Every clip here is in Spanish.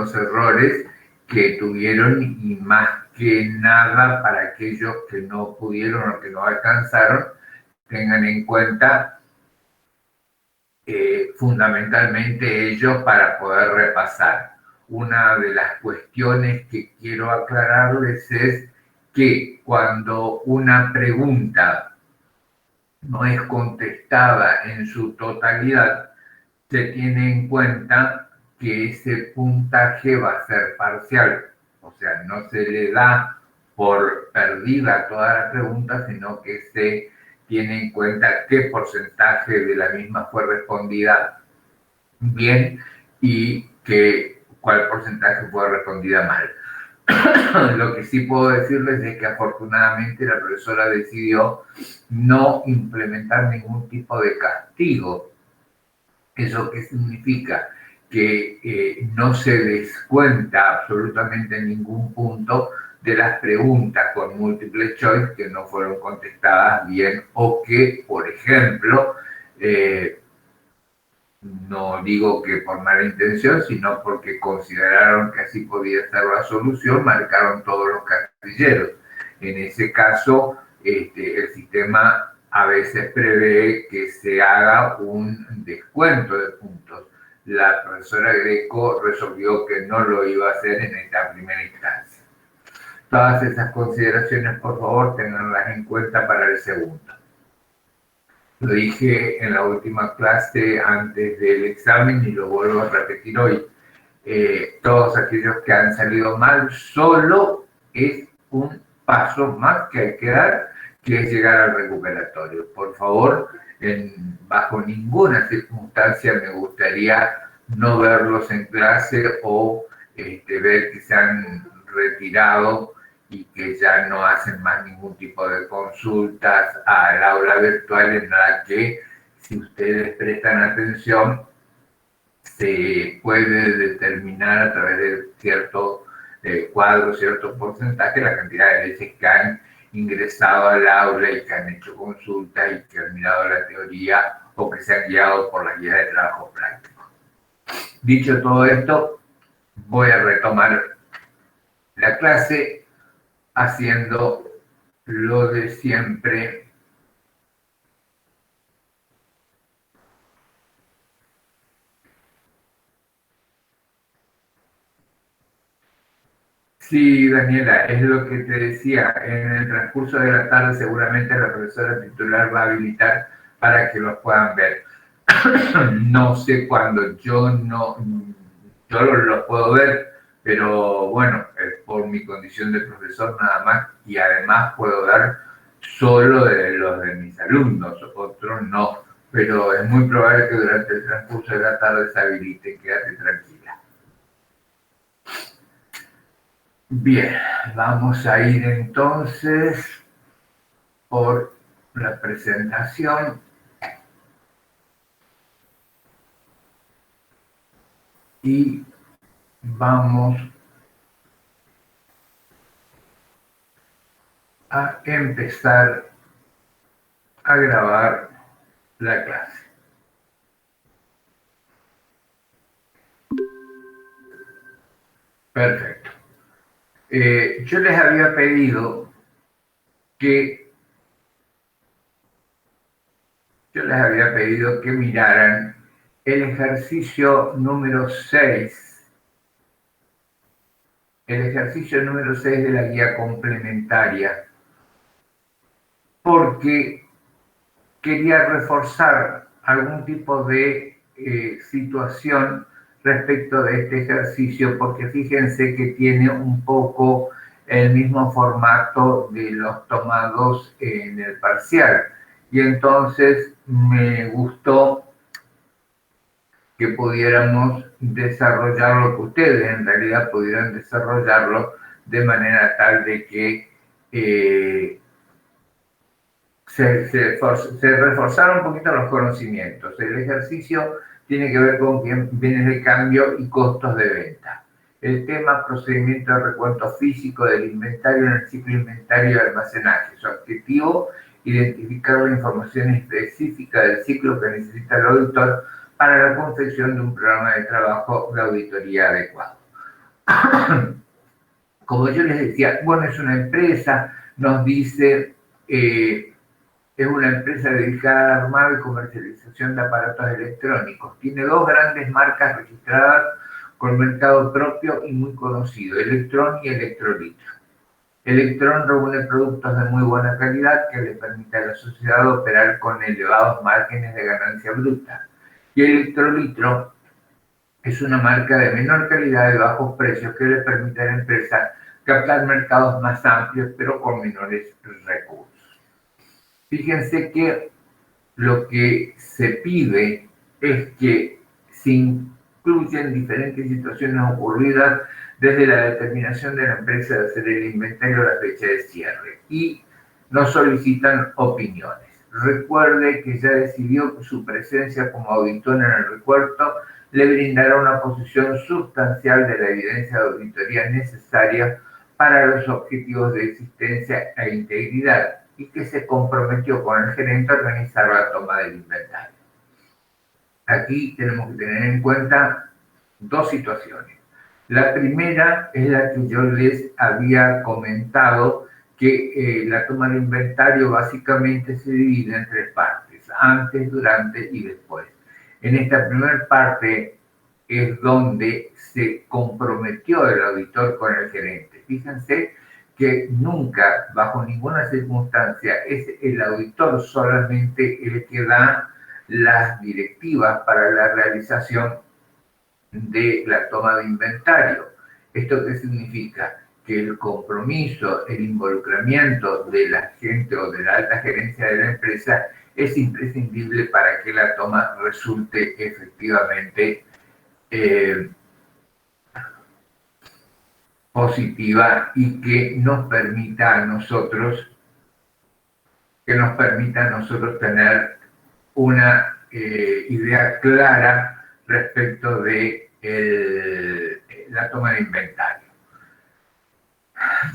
algunos errores que tuvieron y más que nada para aquellos que no pudieron o que no alcanzaron, tengan en cuenta fundamentalmente ellos para poder repasar. Una de las cuestiones que quiero aclararles es que cuando una pregunta no es contestada en su totalidad, se tiene en cuenta que ese puntaje va a ser parcial. O sea, no se le da por perdida toda la pregunta, sino que se tiene en cuenta qué porcentaje de la misma fue respondida bien y cuál porcentaje fue respondida mal. Lo que sí puedo decirles es que afortunadamente la profesora decidió no implementar ningún tipo de castigo. ¿Eso qué significa? Que no se descuenta absolutamente ningún punto de las preguntas con múltiple choice que no fueron contestadas bien o que, por ejemplo, no digo que por mala intención, sino porque consideraron que así podía ser la solución, marcaron todos los casilleros. En ese caso, el sistema a veces prevé que se haga un descuento de puntos. La profesora Greco resolvió que no lo iba a hacer en esta primera instancia. Todas esas consideraciones, por favor, tenganlas en cuenta para el segundo. Lo dije en la última clase antes del examen y lo vuelvo a repetir hoy. Todos aquellos que han salido mal, solo es un paso más que hay que dar, que es llegar al recuperatorio. Por favor, bajo ninguna circunstancia me gustaría no verlos en clase o ver que se han retirado y que ya no hacen más ningún tipo de consultas al aula virtual, en la que, si ustedes prestan atención, se puede determinar a través de cierto cuadro, cierto porcentaje, la cantidad de veces que han ingresado al aula y que han hecho consultas y que han mirado la teoría o que se han guiado por las guías de trabajo práctico. Dicho todo esto, voy a retomar la clase haciendo lo de siempre. Sí, Daniela, es lo que te decía. En el transcurso de la tarde seguramente la profesora titular va a habilitar para que los puedan ver. No sé cuándo, yo los puedo ver, pero bueno, por mi condición de profesor nada más, y además puedo dar solo de los de mis alumnos, otros no, pero es muy probable que durante el transcurso de la tarde se habilite, quédate tranquila. Bien, vamos a ir entonces por la presentación. Y vamos a empezar a grabar la clase. Perfecto. Yo les había pedido que miraran el ejercicio número 6. El ejercicio número 6 de la guía complementaria, porque quería reforzar algún tipo de situación respecto de este ejercicio, porque fíjense que tiene un poco el mismo formato de los tomados en el parcial. Y entonces me gustó que pudiéramos desarrollarlo, que ustedes en realidad pudieran desarrollarlo de manera tal de que se reforzaron un poquito los conocimientos. El ejercicio tiene que ver con bienes de cambio y costos de venta. El tema, procedimiento de recuento físico del inventario en el ciclo inventario de almacenaje. Su objetivo, identificar la información específica del ciclo que necesita el auditor para la confección de un programa de trabajo de auditoría adecuado. Como yo les decía, bueno, es una empresa, nos dice, es una empresa dedicada a armado y comercialización de aparatos electrónicos. Tiene dos grandes marcas registradas con mercado propio y muy conocido, Electron y Electrolitro. Electron reúne productos de muy buena calidad que le permiten a la sociedad operar con elevados márgenes de ganancia bruta. Y Electrolitro es una marca de menor calidad y bajos precios que le permite a la empresa captar mercados más amplios pero con menores recursos. Fíjense que lo que se pide es que se incluyan diferentes situaciones ocurridas desde la determinación de la empresa de hacer el inventario a la fecha de cierre y nos solicitan opiniones. Recuerde que ya decidió que su presencia como auditor en el recuerdo le brindará una posición sustancial de la evidencia de auditoría necesaria para los objetivos de existencia e integridad y que se comprometió con el gerente a organizar la toma del inventario. Aquí tenemos que tener en cuenta dos situaciones. La primera es la que yo les había comentado, que la toma de inventario básicamente se divide en tres partes, antes, durante y después. En esta primera parte es donde se comprometió el auditor con el gerente. Fíjense que nunca, bajo ninguna circunstancia, es el auditor solamente el que da las directivas para la realización de la toma de inventario. ¿Esto qué significa? Que el compromiso, el involucramiento de la gente o de la alta gerencia de la empresa es imprescindible para que la toma resulte efectivamente positiva y que nos permita a nosotros tener una idea clara respecto de la toma de inventario.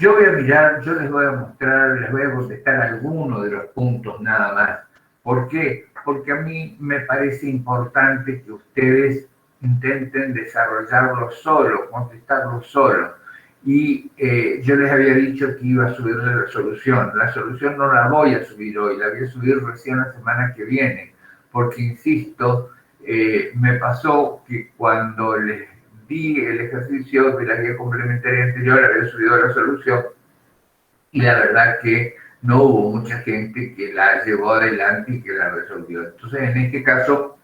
Yo voy a mirar, yo les voy a mostrar, les voy a contestar algunos de los puntos nada más. ¿Por qué? Porque a mí me parece importante que ustedes intenten desarrollarlo solo, contestarlo solo. Y yo les había dicho que iba a subir la resolución. La resolución no la voy a subir hoy, la voy a subir recién la semana que viene. Porque, insisto, me pasó que cuando les di el ejercicio de la guía complementaria anterior, había subido la resolución y la verdad que no hubo mucha gente que la llevó adelante y que la resolvió. Entonces, en este caso,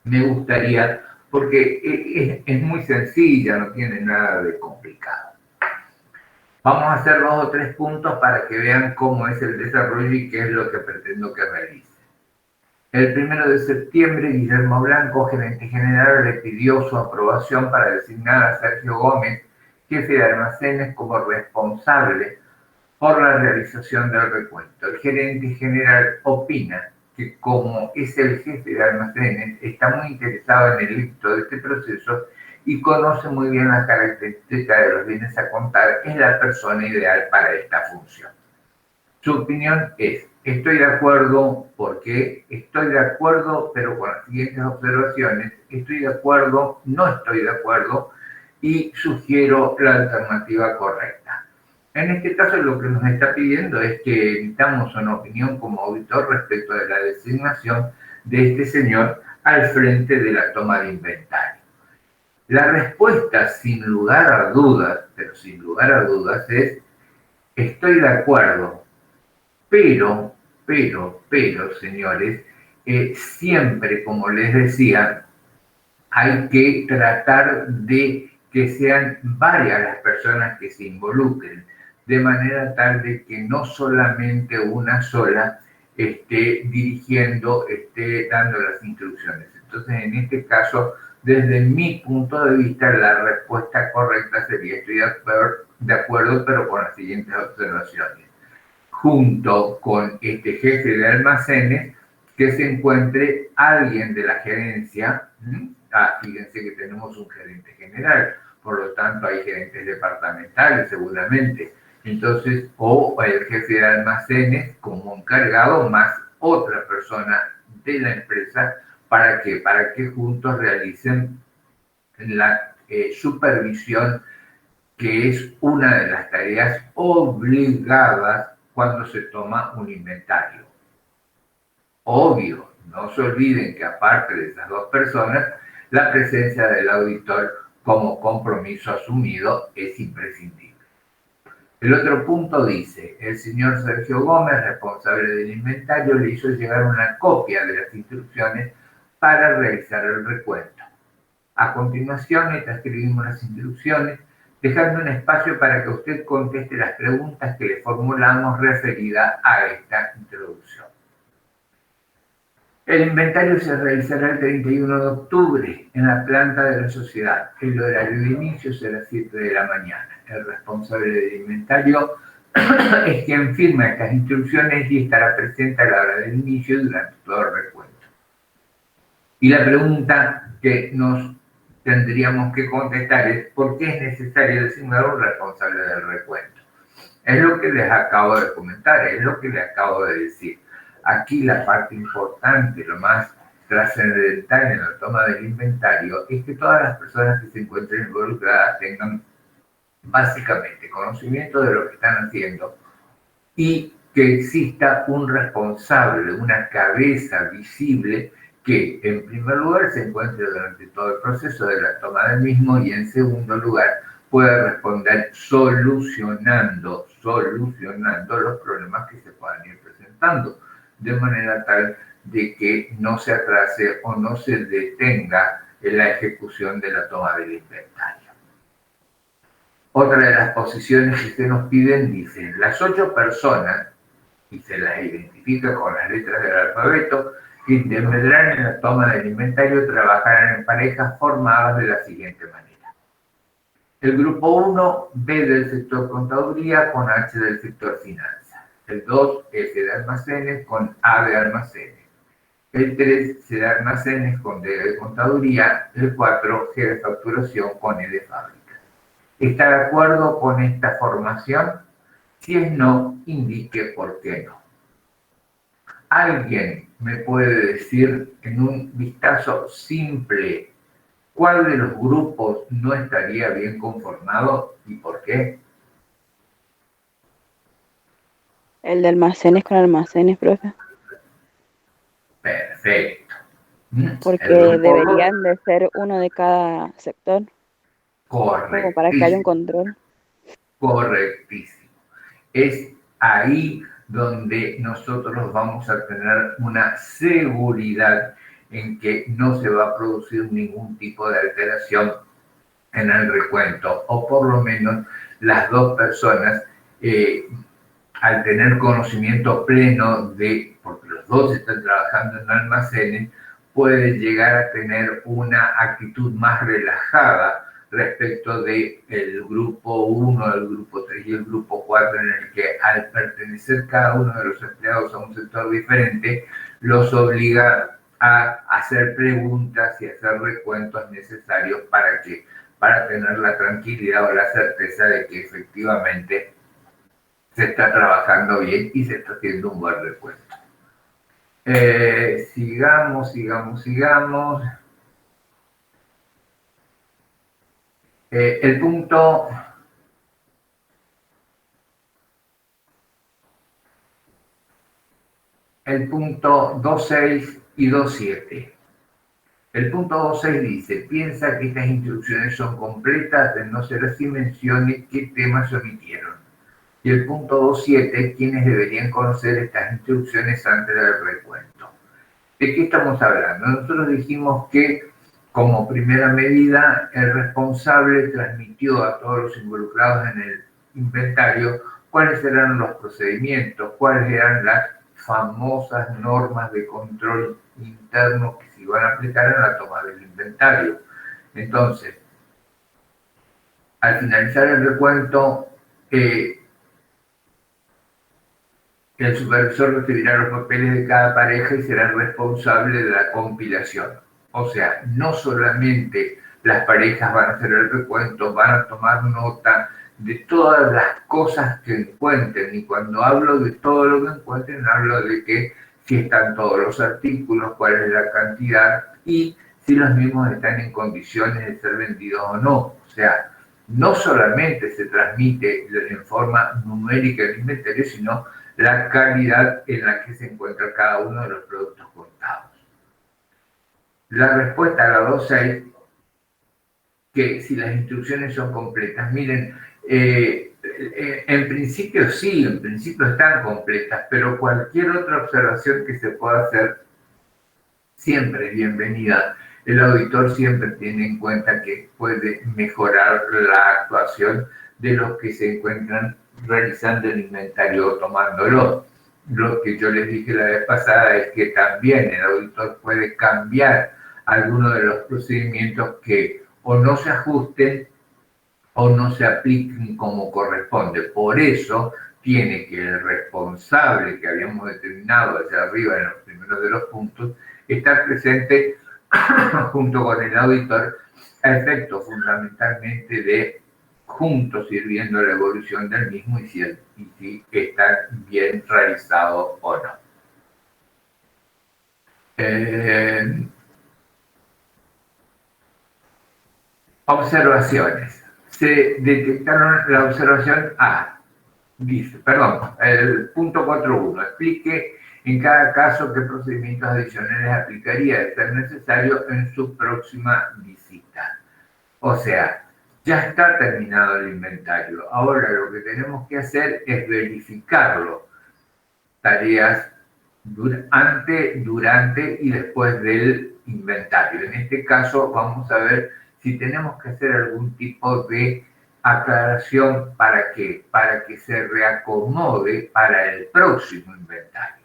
me gustaría, porque es muy sencilla, no tiene nada de complicado. Vamos a hacer 2 o 3 puntos para que vean cómo es el desarrollo y qué es lo que pretendo que realice. El 1 de septiembre, Guillermo Blanco, gerente general, le pidió su aprobación para designar a Sergio Gómez, jefe de almacenes, como responsable por la realización del recuento. El gerente general opina que como es el jefe de almacenes, está muy interesado en el éxito de este proceso y conoce muy bien las características de los bienes a contar, es la persona ideal para esta función. Su opinión es: estoy de acuerdo, porque estoy de acuerdo, pero con las siguientes observaciones: estoy de acuerdo, no estoy de acuerdo, y sugiero la alternativa correcta. En este caso, lo que nos está pidiendo es que emitamos una opinión como auditor respecto de la designación de este señor al frente de la toma de inventario. La respuesta, sin lugar a dudas, pero sin lugar a dudas, es: estoy de acuerdo, pero, señores, siempre, como les decía, hay que tratar de que sean varias las personas que se involucren, de manera tal de que no solamente una sola esté dirigiendo, esté dando las instrucciones. Entonces, en este caso, desde mi punto de vista, la respuesta correcta sería: estoy de acuerdo, pero con las siguientes observaciones. Junto con este jefe de almacenes, que se encuentre alguien de la gerencia. Fíjense que tenemos un gerente general, por lo tanto hay gerentes departamentales seguramente. Entonces, o el jefe de almacenes como encargado más otra persona de la empresa. ¿Para qué? Para que juntos realicen la supervisión que es una de las tareas obligadas cuando se toma un inventario. Obvio, no se olviden que aparte de esas dos personas, la presencia del auditor como compromiso asumido es imprescindible. El otro punto dice, el señor Sergio Gómez, responsable del inventario, le hizo llegar una copia de las instrucciones para realizar el recuento. A continuación, le transcribimos las instrucciones, dejando un espacio para que usted conteste las preguntas que le formulamos referidas a esta introducción. El inventario se realizará el 31 de octubre en la planta de la sociedad. El horario de inicio será 7 de la mañana. El responsable del inventario es quien firma estas instrucciones y estará presente a la hora del inicio durante todo el recuento. Y la pregunta que nos tendríamos que contestar es ¿por qué es necesario designar un responsable del recuento? Es lo que les acabo de comentar, es lo que les acabo de decir. Aquí la parte importante, lo más trascendental en la toma del inventario, es que todas las personas que se encuentren involucradas tengan básicamente conocimiento de lo que están haciendo y que exista un responsable, una cabeza visible que en primer lugar se encuentre durante todo el proceso de la toma del mismo y en segundo lugar pueda responder solucionando los problemas que se puedan ir presentando, de manera tal de que no se atrase o no se detenga en la ejecución de la toma del inventario. Otra de las posiciones que se nos piden dice, las 8 personas, y se las identifica con las letras del alfabeto, que intervendrán en la toma del inventario trabajarán en parejas formadas de la siguiente manera. El grupo 1, B del sector contaduría con H del sector finanzas. El 2, F de almacenes con A de almacenes. El 3, C de almacenes con D de contaduría. El 4, G de facturación con E de fábrica. ¿Está de acuerdo con esta formación? Si es no, indique por qué no. ¿Alguien me puede decir en un vistazo simple cuál de los grupos no estaría bien conformado y por qué? El de almacenes con almacenes, profe. Perfecto. Porque deberían de ser uno de cada sector. Correcto. Como para que haya un control. Correctísimo. Es ahí donde nosotros vamos a tener una seguridad en que no se va a producir ningún tipo de alteración en el recuento, o por lo menos las dos personas, al tener conocimiento pleno de, porque los dos están trabajando en almacenes, pueden llegar a tener una actitud más relajada respecto del grupo 1, el grupo 3 y el grupo 4, en el que al pertenecer cada uno de los empleados a un sector diferente, los obliga a hacer preguntas y hacer recuentos necesarios para tener la tranquilidad o la certeza de que efectivamente se está trabajando bien y se está haciendo un buen recuento. Sigamos. El punto 2.6 y 2.7. El punto 2.6 dice, piensa que estas instrucciones son completas, de no ser así mencione qué temas se omitieron. Y el punto 2.7, quienes deberían conocer estas instrucciones antes del recuento. ¿De qué estamos hablando? Nosotros dijimos que como primera medida el responsable transmitió a todos los involucrados en el inventario cuáles eran los procedimientos, cuáles eran las famosas normas de control interno que se iban a aplicar en la toma del inventario. Entonces, al finalizar el recuento, el supervisor recibirá los papeles de cada pareja y será responsable de la compilación. O sea, no solamente las parejas van a hacer el recuento, van a tomar nota de todas las cosas que encuentren. Y cuando hablo de todo lo que encuentren, hablo de que si están todos los artículos, cuál es la cantidad y si los mismos están en condiciones de ser vendidos o no. O sea, no solamente se transmite en forma numérica el inventario, sino la calidad en la que se encuentra cada uno de los productos contados. La respuesta a la 2.6, que si las instrucciones son completas, miren, en principio sí, en principio están completas, pero cualquier otra observación que se pueda hacer siempre es bienvenida. El auditor siempre tiene en cuenta que puede mejorar la actuación de los que se encuentran realizando el inventario o tomándolo. Lo que yo les dije la vez pasada es que también el auditor puede cambiar algunos de los procedimientos que o no se ajusten o no se apliquen como corresponde. Por eso tiene que el responsable que habíamos determinado allá arriba en los primeros de los puntos estar presente junto con el auditor a efecto fundamentalmente de juntos ir viendo la evolución del mismo y si está bien realizado o no. Observaciones. Se detectaron la observación A. Dice, perdón, el punto 4.1. Explique en cada caso qué procedimientos adicionales aplicaría de ser necesario en su próxima visita. O sea, ya está terminado el inventario. Ahora lo que tenemos que hacer es verificarlo. Tareas antes, durante y después del inventario. En este caso vamos a ver si tenemos que hacer algún tipo de aclaración para que se reacomode para el próximo inventario.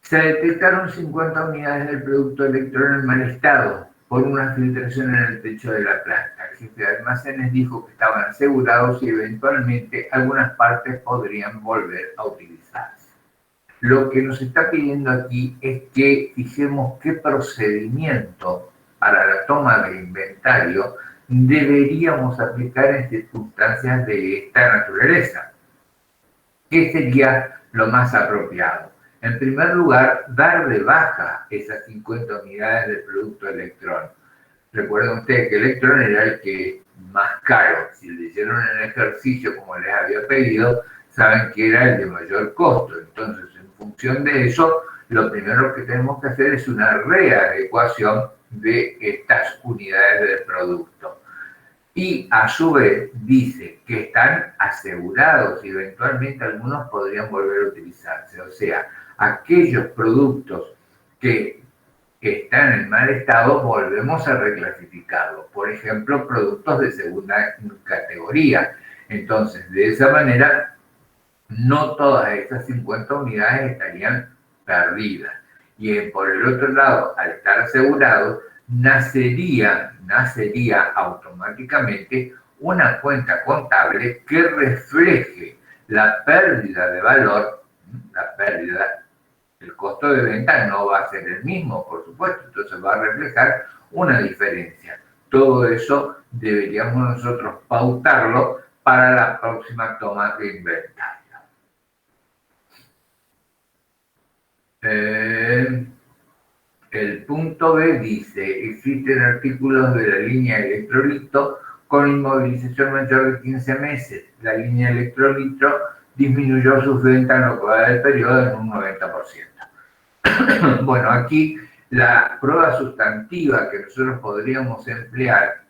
Se detectaron 50 unidades del producto electrón en mal estado por una filtración en el techo de la planta. El jefe de almacenes dijo que estaban asegurados y eventualmente algunas partes podrían volver a utilizarse. Lo que nos está pidiendo aquí es que fijemos qué procedimiento para la toma de inventario deberíamos aplicar en circunstancias de esta naturaleza. ¿Qué sería lo más apropiado? En primer lugar, dar de baja esas 50 unidades del producto electrón. Recuerden ustedes que electrón era el que más caro. Si le hicieron el ejercicio como les había pedido, saben que era el de mayor costo. Entonces, en función de eso, lo primero que tenemos que hacer es una readecuación de estas unidades del producto. Y a su vez dice que están asegurados y eventualmente algunos podrían volver a utilizarse. O sea, aquellos productos que están en mal estado volvemos a reclasificarlos. Por ejemplo, productos de segunda categoría. Entonces, de esa manera, no todas esas 50 unidades estarían perdidas. Y por el otro lado, al estar asegurados, nacería automáticamente una cuenta contable que refleje la pérdida de valor, el costo de venta no va a ser el mismo, por supuesto, entonces va a reflejar una diferencia. Todo eso deberíamos nosotros pautarlo para la próxima toma de inventario. El punto B dice, existen artículos de la línea electrolito con inmovilización mayor de 15 meses. La línea electrolito disminuyó sus ventas en lo que va del periodo en un 90%. Bueno, aquí la prueba sustantiva que nosotros podríamos emplear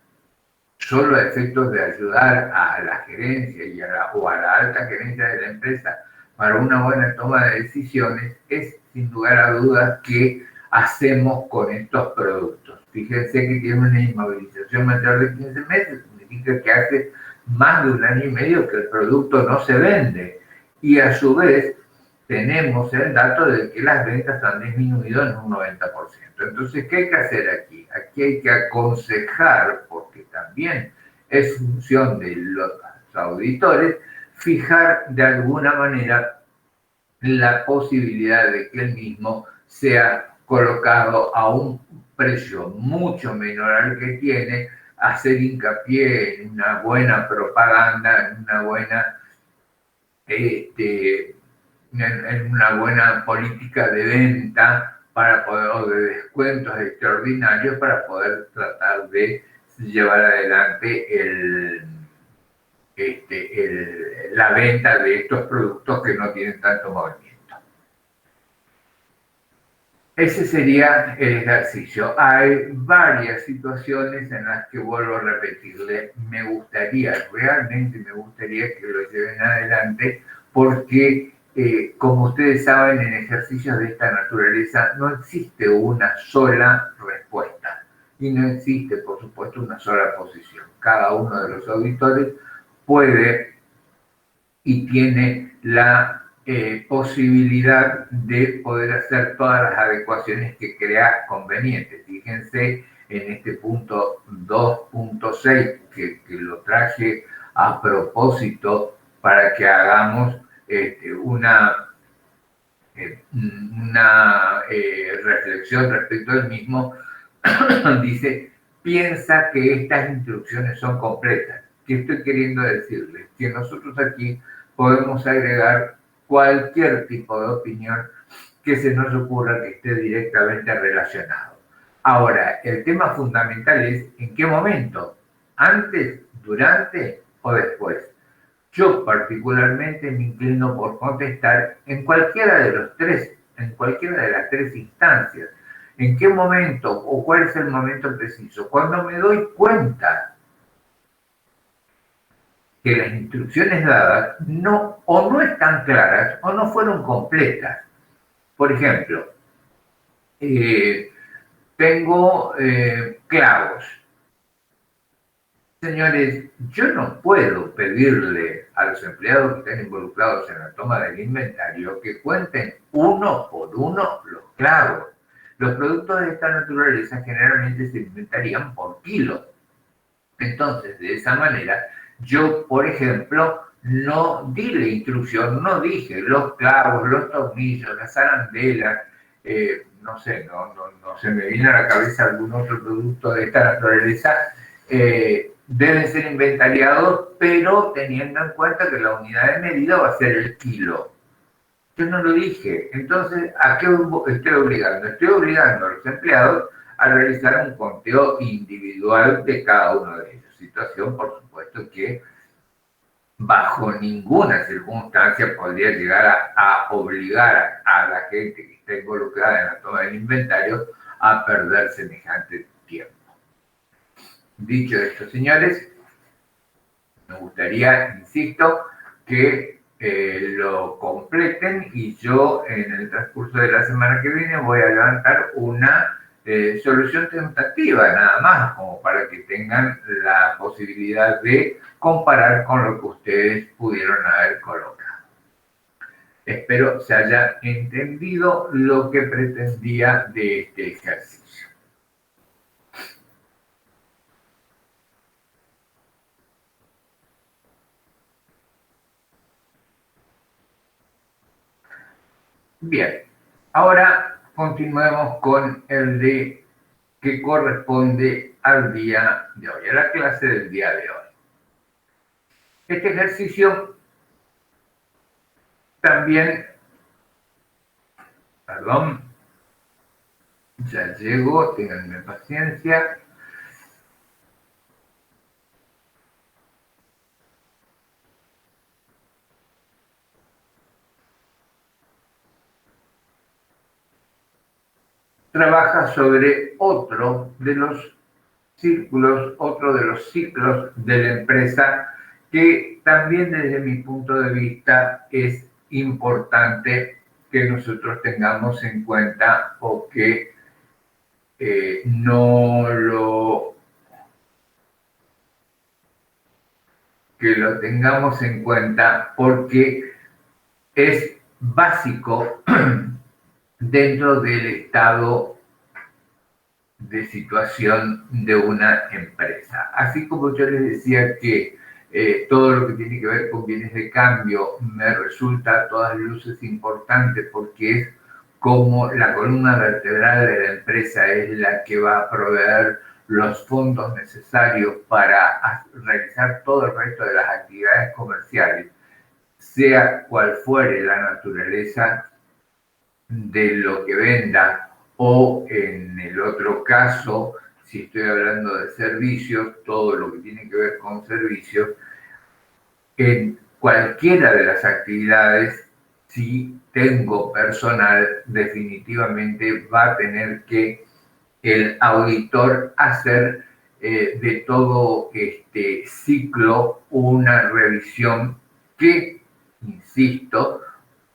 solo a efectos de ayudar a la gerencia o a la alta gerencia de la empresa para una buena toma de decisiones es, sin lugar a dudas, qué hacemos con estos productos. Fíjense que tiene una inmovilización mayor de 15 meses, significa que hace más de 1 año y medio que el producto no se vende. Y a su vez, tenemos el dato de que las ventas han disminuido en un 90%. Entonces, ¿qué hay que hacer aquí? Aquí hay que aconsejar, porque también es función de los auditores, fijar de alguna manera la posibilidad de que el mismo sea colocado a un precio mucho menor al que tiene, hacer hincapié en una buena propaganda, en una buena en una buena política de venta para poder, o de descuentos extraordinarios para poder tratar de llevar adelante la venta de estos productos que no tienen tanto movimiento. Ese sería el ejercicio. Hay varias situaciones en las que vuelvo a repetirle, realmente me gustaría que lo lleven adelante, porque como ustedes saben, en ejercicios de esta naturaleza no existe una sola respuesta y no existe, por supuesto, una sola posición. Cada uno de los auditores puede y tiene la posibilidad de poder hacer todas las adecuaciones que crea convenientes. Fíjense en este punto 2.6 que lo traje a propósito para que hagamos una reflexión respecto al mismo. Dice, piensa que estas instrucciones son completas. ¿Qué estoy queriendo decirles? Que nosotros aquí podemos agregar cualquier tipo de opinión que se nos ocurra que esté directamente relacionado. Ahora, el tema fundamental es en qué momento, antes, durante o después. Yo particularmente me inclino por contestar en cualquiera de las tres instancias. ¿En qué momento o cuál es el momento preciso? Cuando me doy cuenta que las instrucciones dadas no están claras o no fueron completas. Por ejemplo, tengo clavos. Señores, yo no puedo pedirle a los empleados que estén involucrados en la toma del inventario que cuenten uno por uno los clavos. Los productos de esta naturaleza generalmente se inventarían por kilo. Entonces, de esa manera, yo, por ejemplo, no di la instrucción, no dije los clavos, los tornillos, las arandelas, no sé, no se me viene a la cabeza algún otro producto de esta naturaleza, deben ser inventariados, pero teniendo en cuenta que la unidad de medida va a ser el kilo. Yo no lo dije. Entonces, ¿a qué estoy obligando? Estoy obligando a los empleados a realizar un conteo individual de cada uno de ellos. Situación, por supuesto, que bajo ninguna circunstancia podría llegar a obligar a la gente que está involucrada en la toma del inventario a perder semejante tiempo. Dicho esto, señores, me gustaría, insisto, que lo completen y yo en el transcurso de la semana que viene voy a levantar una solución tentativa, nada más, como para que tengan la posibilidad de comparar con lo que ustedes pudieron haber colocado. Espero se haya entendido lo que pretendía de este ejercicio. Bien, ahora continuemos con el de que corresponde al día de hoy, a la clase del día de hoy. Este ejercicio también, perdón, ya llegó, ténganme paciencia. Trabaja sobre otro de los ciclos de la empresa que también desde mi punto de vista es importante que nosotros tengamos en cuenta o que lo tengamos en cuenta porque es básico dentro del estado de situación de una empresa. Así como yo les decía que todo lo que tiene que ver con bienes de cambio me resulta a todas luces importante porque es como la columna vertebral de la empresa es la que va a proveer los fondos necesarios para realizar todo el resto de las actividades comerciales, sea cual fuere la naturaleza de lo que venda, o en el otro caso, si estoy hablando de servicios, todo lo que tiene que ver con servicios, en cualquiera de las actividades, si tengo personal, definitivamente va a tener que el auditor hacer de todo este ciclo una revisión que, insisto,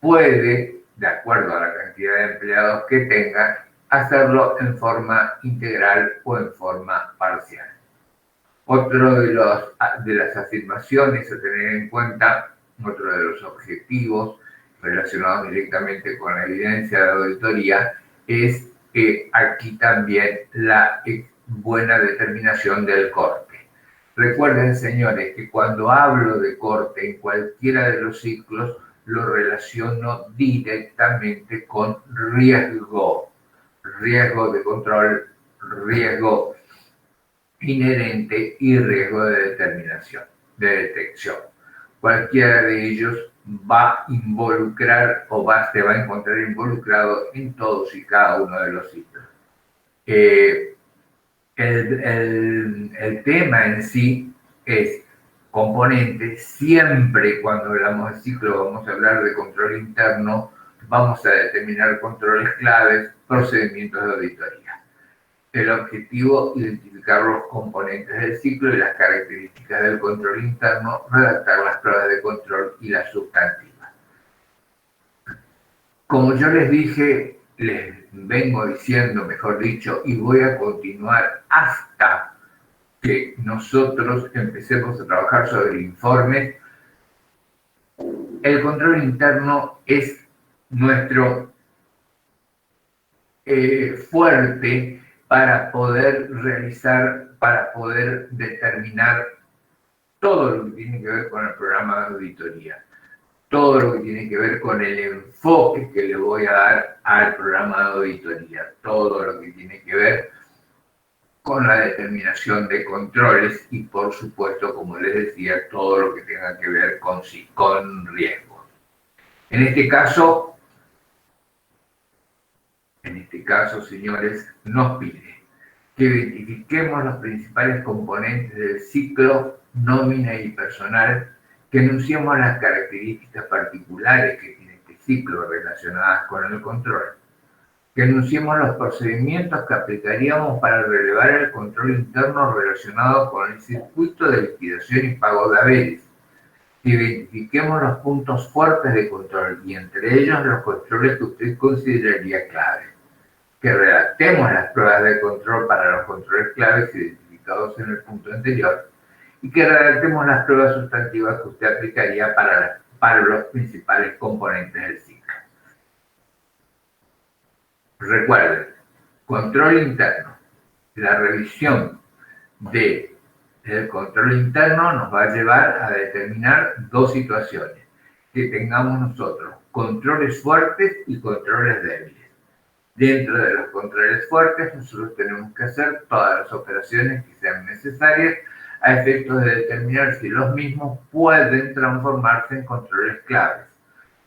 puede, de acuerdo a la cantidad de empleados que tenga, hacerlo en forma integral o en forma parcial. Otro de las afirmaciones a tener en cuenta, otro de los objetivos relacionados directamente con la evidencia de la auditoría, es aquí también la buena determinación del corte. Recuerden, señores, que cuando hablo de corte en cualquiera de los ciclos, lo relaciono directamente con riesgo de control, riesgo inherente y riesgo de determinación, de detección. Cualquiera de ellos va a involucrar o se va a encontrar involucrado en todos y cada uno de los ciclos. El tema en sí es componente. Siempre cuando hablamos de ciclo vamos a hablar de control interno, vamos a determinar controles claves, procedimientos de auditoría. El objetivo, identificar los componentes del ciclo y las características del control interno, redactar las pruebas de control y las sustantivas. Como yo les dije, les vengo diciendo, mejor dicho, y voy a continuar hasta que nosotros empecemos a trabajar sobre informes, el control interno es nuestro fuerte para poder realizar, para poder determinar todo lo que tiene que ver con el programa de auditoría, todo lo que tiene que ver con el enfoque que le voy a dar al programa de auditoría, todo lo que tiene que ver con la determinación de controles y, por supuesto, como les decía, todo lo que tenga que ver con riesgos. En este caso, señores, nos pide que identifiquemos los principales componentes del ciclo, nómina y personal, que enunciemos las características particulares que tiene este ciclo relacionadas con el control, que enunciemos los procedimientos que aplicaríamos para relevar el control interno relacionado con el circuito de liquidación y pago de haberes, que identifiquemos los puntos fuertes de control y entre ellos los controles que usted consideraría clave, que redactemos las pruebas de control para los controles claves identificados en el punto anterior y que redactemos las pruebas sustantivas que usted aplicaría para los principales componentes del ciclo. Recuerden, control interno. La revisión del control interno nos va a llevar a determinar dos situaciones. Que tengamos nosotros controles fuertes y controles débiles. Dentro de los controles fuertes, nosotros tenemos que hacer todas las operaciones que sean necesarias a efectos de determinar si los mismos pueden transformarse en controles claves.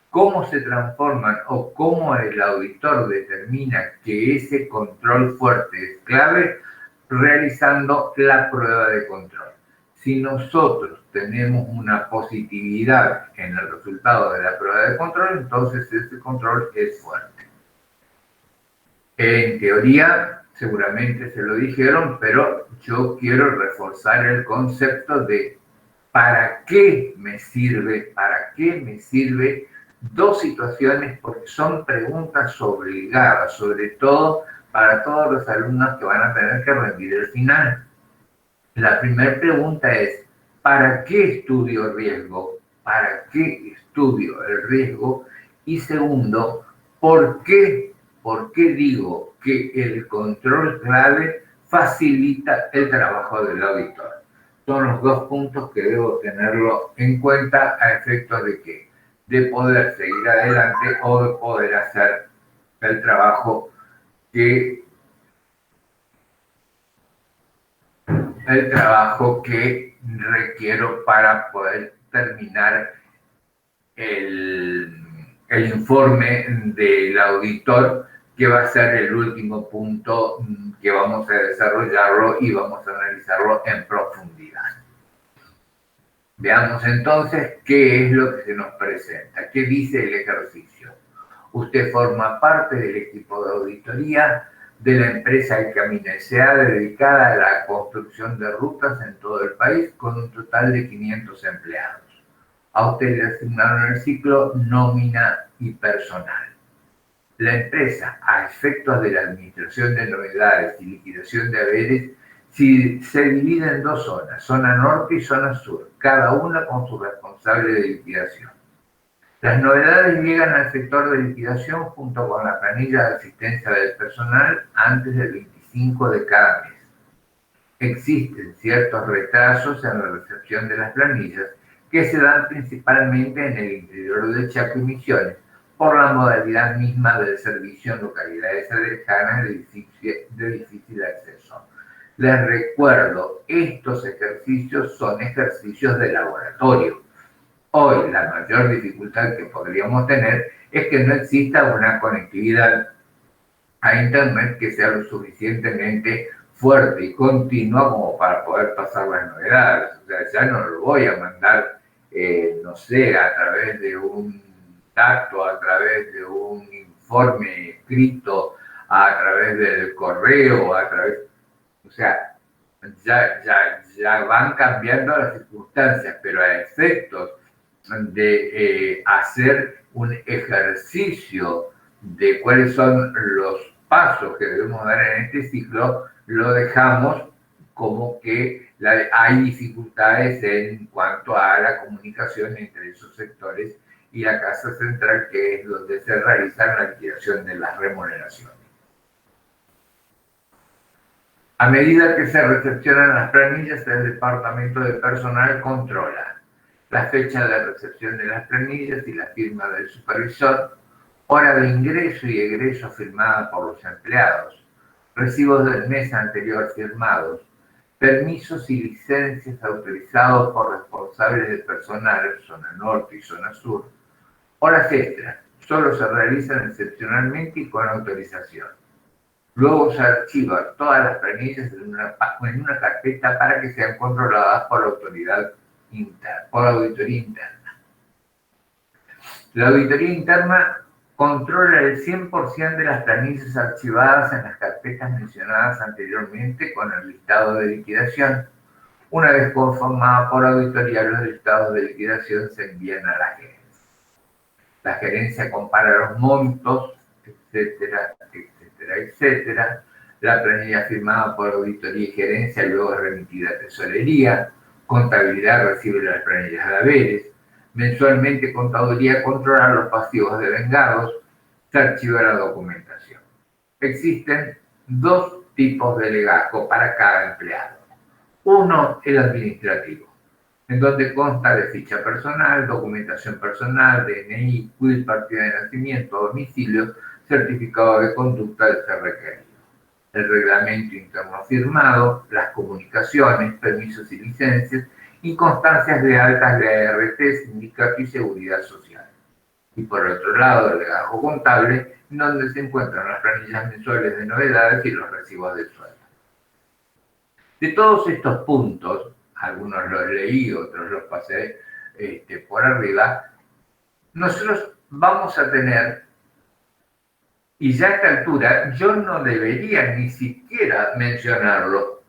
¿Cómo se transforman o cómo el auditor determina que ese control fuerte es clave? Realizando la prueba de control. Si nosotros tenemos una positividad en el resultado de la prueba de control, entonces ese control es fuerte. En teoría, seguramente se lo dijeron, pero yo quiero reforzar el concepto de ¿para qué me sirve? ¿Para qué me sirve? Dos situaciones, porque son preguntas obligadas, sobre todo para todos los alumnos que van a tener que rendir el final. La primera pregunta es, ¿para qué estudio riesgo? ¿Para qué estudio el riesgo? Y segundo, ¿por qué digo que el control clave facilita el trabajo del auditor? Son los dos puntos que debo tenerlo en cuenta a efectos de que de poder seguir adelante o de poder hacer el trabajo que requiero para poder terminar el informe del auditor, que que va a ser el último punto que vamos a desarrollarlo y vamos a analizarlo en profundidad. Veamos entonces qué es lo que se nos presenta, qué dice el ejercicio. Usted forma parte del equipo de auditoría de la empresa El Camino S.A. dedicada a la construcción de rutas en todo el país con un total de 500 empleados. A usted le asignaron el ciclo nómina y personal. La empresa, a efectos de la administración de novedades y liquidación de haberes, se divide en dos zonas, zona norte y zona sur, cada una con su responsable de liquidación. Las novedades llegan al sector de liquidación junto con la planilla de asistencia del personal antes del 25 de cada mes. Existen ciertos retrasos en la recepción de las planillas que se dan principalmente en el interior de Chaco y Misiones por la modalidad misma del servicio en localidades alejanas de difícil acceso. Les recuerdo, estos ejercicios son ejercicios de laboratorio. Hoy la mayor dificultad que podríamos tener es que no exista una conectividad a Internet que sea lo suficientemente fuerte y continua como para poder pasar las novedades. O sea, ya no lo voy a mandar, no sé, a través de un dato, a través de un informe escrito, a través del correo, a través... O sea, ya van cambiando las circunstancias, pero a efectos de hacer un ejercicio de cuáles son los pasos que debemos dar en este ciclo, lo dejamos como que hay dificultades en cuanto a la comunicación entre esos sectores y la Casa Central, que es donde se realiza la liquidación de las remuneraciones. A medida que se recepcionan las planillas, el Departamento de Personal controla la fecha de recepción de las planillas y la firma del supervisor, hora de ingreso y egreso firmada por los empleados, recibos del mes anterior firmados, permisos y licencias autorizados por responsables de personal, zona norte y zona sur, horas extras, solo se realizan excepcionalmente y con autorización. Luego se archivan todas las planillas en una carpeta para que sean controladas por la autoridad interna, por la auditoría interna. La auditoría interna controla el 100% de las planillas archivadas en las carpetas mencionadas anteriormente con el listado de liquidación. Una vez conformada por auditoría, los listados de liquidación se envían a la gerencia. La gerencia compara los montos, etcétera, etcétera, etcétera. La planilla firmada por auditoría y gerencia luego es remitida a tesorería. Contabilidad recibe las planillas de haberes. Mensualmente contaduría controla los pasivos devengados. Se archiva la documentación. Existen dos tipos de legajo para cada empleado. Uno, el administrativo, en donde consta de ficha personal, documentación personal, DNI, CUIL, partida de nacimiento, domicilio, certificado de conducta de ser requerido. El reglamento interno firmado, las comunicaciones, permisos y licencias, y constancias de altas de ART, sindicato y seguridad social. Y por otro lado, el legajo contable, en donde se encuentran las planillas mensuales de novedades y los recibos de sueldo. De todos estos puntos, algunos los leí, otros los pasé por arriba, nosotros vamos a tener, y ya a esta altura yo no debería ni siquiera mencionarlo,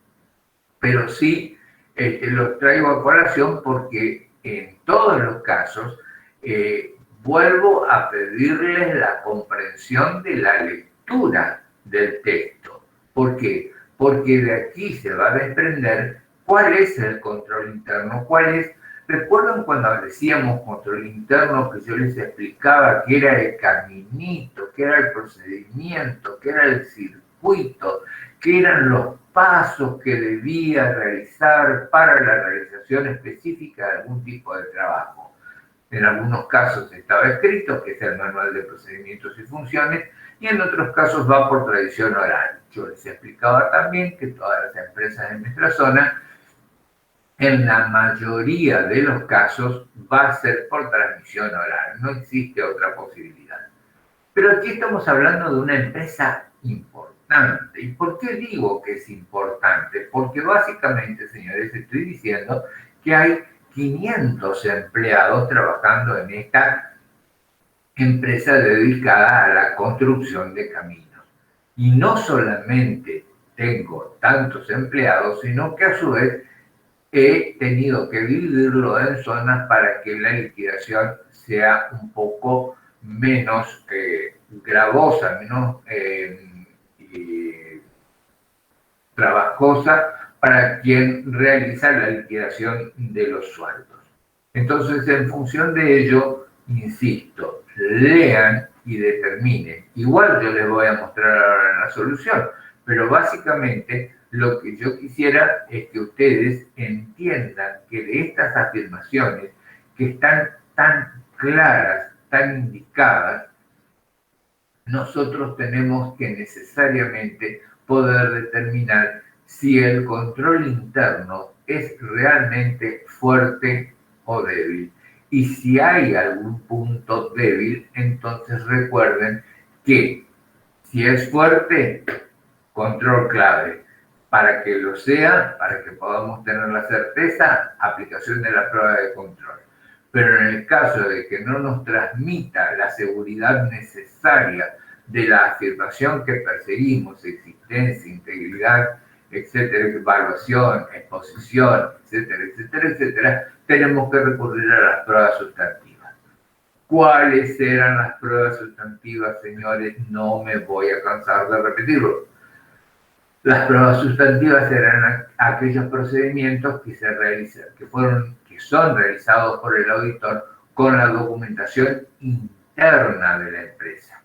pero sí lo traigo a colación porque en todos los casos vuelvo a pedirles la comprensión de la lectura del texto. ¿Por qué? Porque de aquí se va a desprender cuál es el control interno, cuál es... ¿Recuerdan cuando decíamos control interno que yo les explicaba que era el caminito, que era el procedimiento, que era el circuito, que eran los pasos que debía realizar para la realización específica de algún tipo de trabajo? En algunos casos estaba escrito, que es el manual de procedimientos y funciones, y en otros casos va por tradición oral. Yo les explicaba también que todas las empresas de nuestra zona, en la mayoría de los casos, va a ser por transmisión oral. No existe otra posibilidad. Pero aquí estamos hablando de una empresa importante. ¿Y por qué digo que es importante? Porque básicamente, señores, estoy diciendo que hay 500 empleados trabajando en esta empresa dedicada a la construcción de caminos. Y no solamente tengo tantos empleados, sino que a su vez he tenido que dividirlo en zonas para que la liquidación sea un poco menos gravosa, menos trabajosa para quien realiza la liquidación de los sueldos. Entonces, en función de ello, insisto, lean y determinen. Igual yo les voy a mostrar ahora la solución, pero básicamente lo que yo quisiera es que ustedes entiendan que de estas afirmaciones que están tan claras, tan indicadas, nosotros tenemos que necesariamente poder determinar si el control interno es realmente fuerte o débil. Y si hay algún punto débil, entonces recuerden que si es fuerte, control clave. Para que lo sea, para que podamos tener la certeza, aplicación de la prueba de control. Pero en el caso de que no nos transmita la seguridad necesaria de la afirmación que perseguimos, existencia, integridad, etcétera, evaluación, exposición, etcétera, etcétera, etcétera, tenemos que recurrir a las pruebas sustantivas. ¿Cuáles eran las pruebas sustantivas, señores? No me voy a cansar de repetirlo. Las pruebas sustantivas eran aquellos procedimientos que se realizan, que son realizados por el auditor con la documentación interna de la empresa,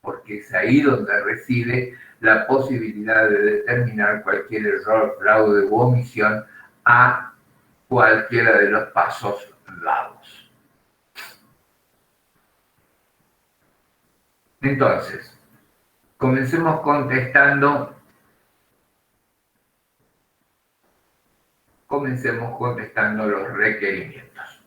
porque es ahí donde reside la posibilidad de determinar cualquier error, fraude u omisión a cualquiera de los pasos dados. Entonces, comencemos contestando los requerimientos.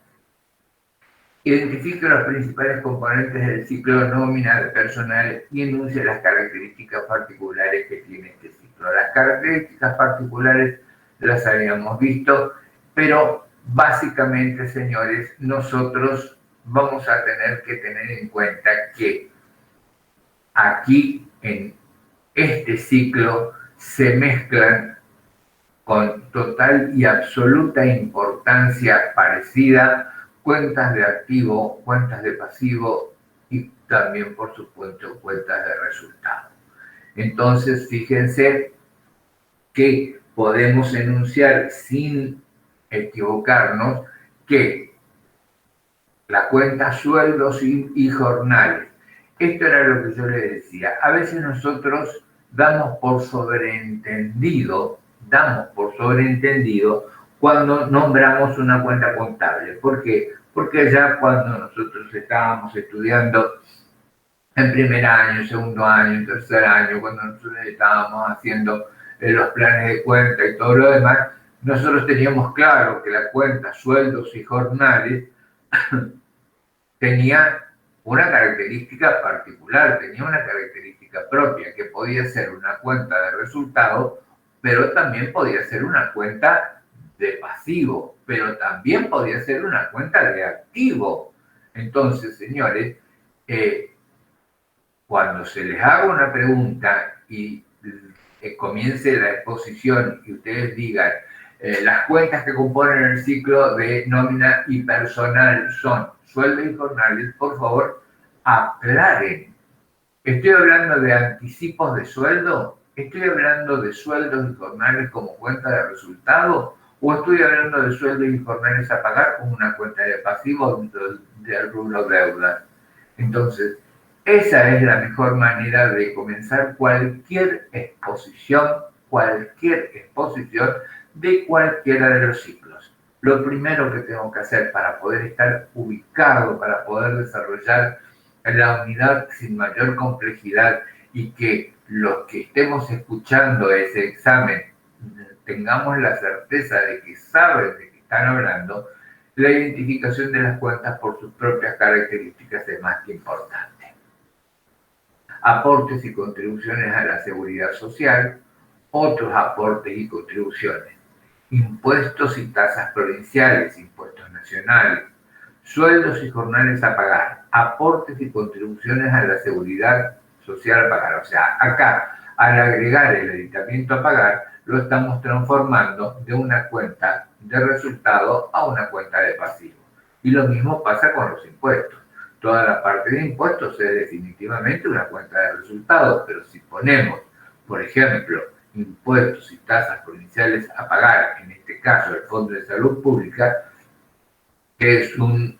Identifique los principales componentes del ciclo de nómina de personal y enuncie las características particulares que tiene este ciclo. Las características particulares las habíamos visto, pero básicamente, señores, nosotros vamos a tener que tener en cuenta que aquí en este ciclo se mezclan con total y absoluta importancia parecida cuentas de activo, cuentas de pasivo y también, por supuesto, cuentas de resultado. Entonces, fíjense que podemos enunciar sin equivocarnos que la cuenta sueldos y jornales. Esto era lo que yo les decía. A veces nosotros damos por sobreentendido cuando nombramos una cuenta contable. ¿Por qué? Porque ya cuando nosotros estábamos estudiando en primer año, segundo año, en tercer año, cuando nosotros estábamos haciendo los planes de cuenta y todo lo demás, nosotros teníamos claro que la cuenta sueldos y jornales tenía una característica particular, tenía una característica propia, que podía ser una cuenta de resultado, pero también podía ser una cuenta de pasivo, pero también podía ser una cuenta de activo. Entonces, señores, cuando se les haga una pregunta y comience la exposición y ustedes digan las cuentas que componen el ciclo de nómina y personal son sueldo y jornales, por favor, aclaren. ¿Estoy hablando de anticipos de sueldo? ¿Estoy hablando de sueldos y jornales como cuenta de resultado? ¿O estoy hablando de sueldos y jornales a pagar como una cuenta de pasivo del rubro deuda? Entonces, esa es la mejor manera de comenzar cualquier exposición de cualquiera de los ciclos. Lo primero que tengo que hacer para poder estar ubicado, para poder desarrollar la unidad sin mayor complejidad y que los que estemos escuchando ese examen tengamos la certeza de que saben de qué están hablando, la identificación de las cuentas por sus propias características es más que importante. aportes y contribuciones a la seguridad social, otros aportes y contribuciones, impuestos y tasas provinciales, impuestos nacionales, sueldos y jornales a pagar, aportes y contribuciones a la seguridad social a pagar. O sea, acá, al agregar el aditamiento a pagar, lo estamos transformando de una cuenta de resultado a una cuenta de pasivo. Y lo mismo pasa con los impuestos. Toda la parte de impuestos es definitivamente una cuenta de resultados, pero si ponemos, por ejemplo, impuestos y tasas provinciales a pagar, en este caso el Fondo de Salud Pública, que es un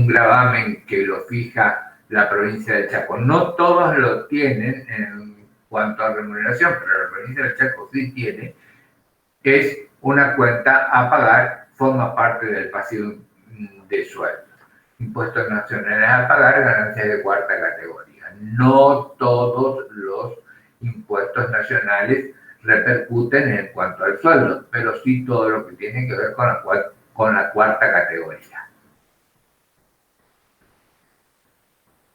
gravamen que lo fija la provincia de Chaco. No todos lo tienen en cuanto a remuneración, pero la provincia de Chaco sí tiene, es una cuenta a pagar, forma parte del pasivo de sueldo. Impuestos nacionales a pagar, ganancias de cuarta categoría. No todos los impuestos nacionales repercuten en cuanto al sueldo, pero sí todo lo que tiene que ver con la cuarta categoría.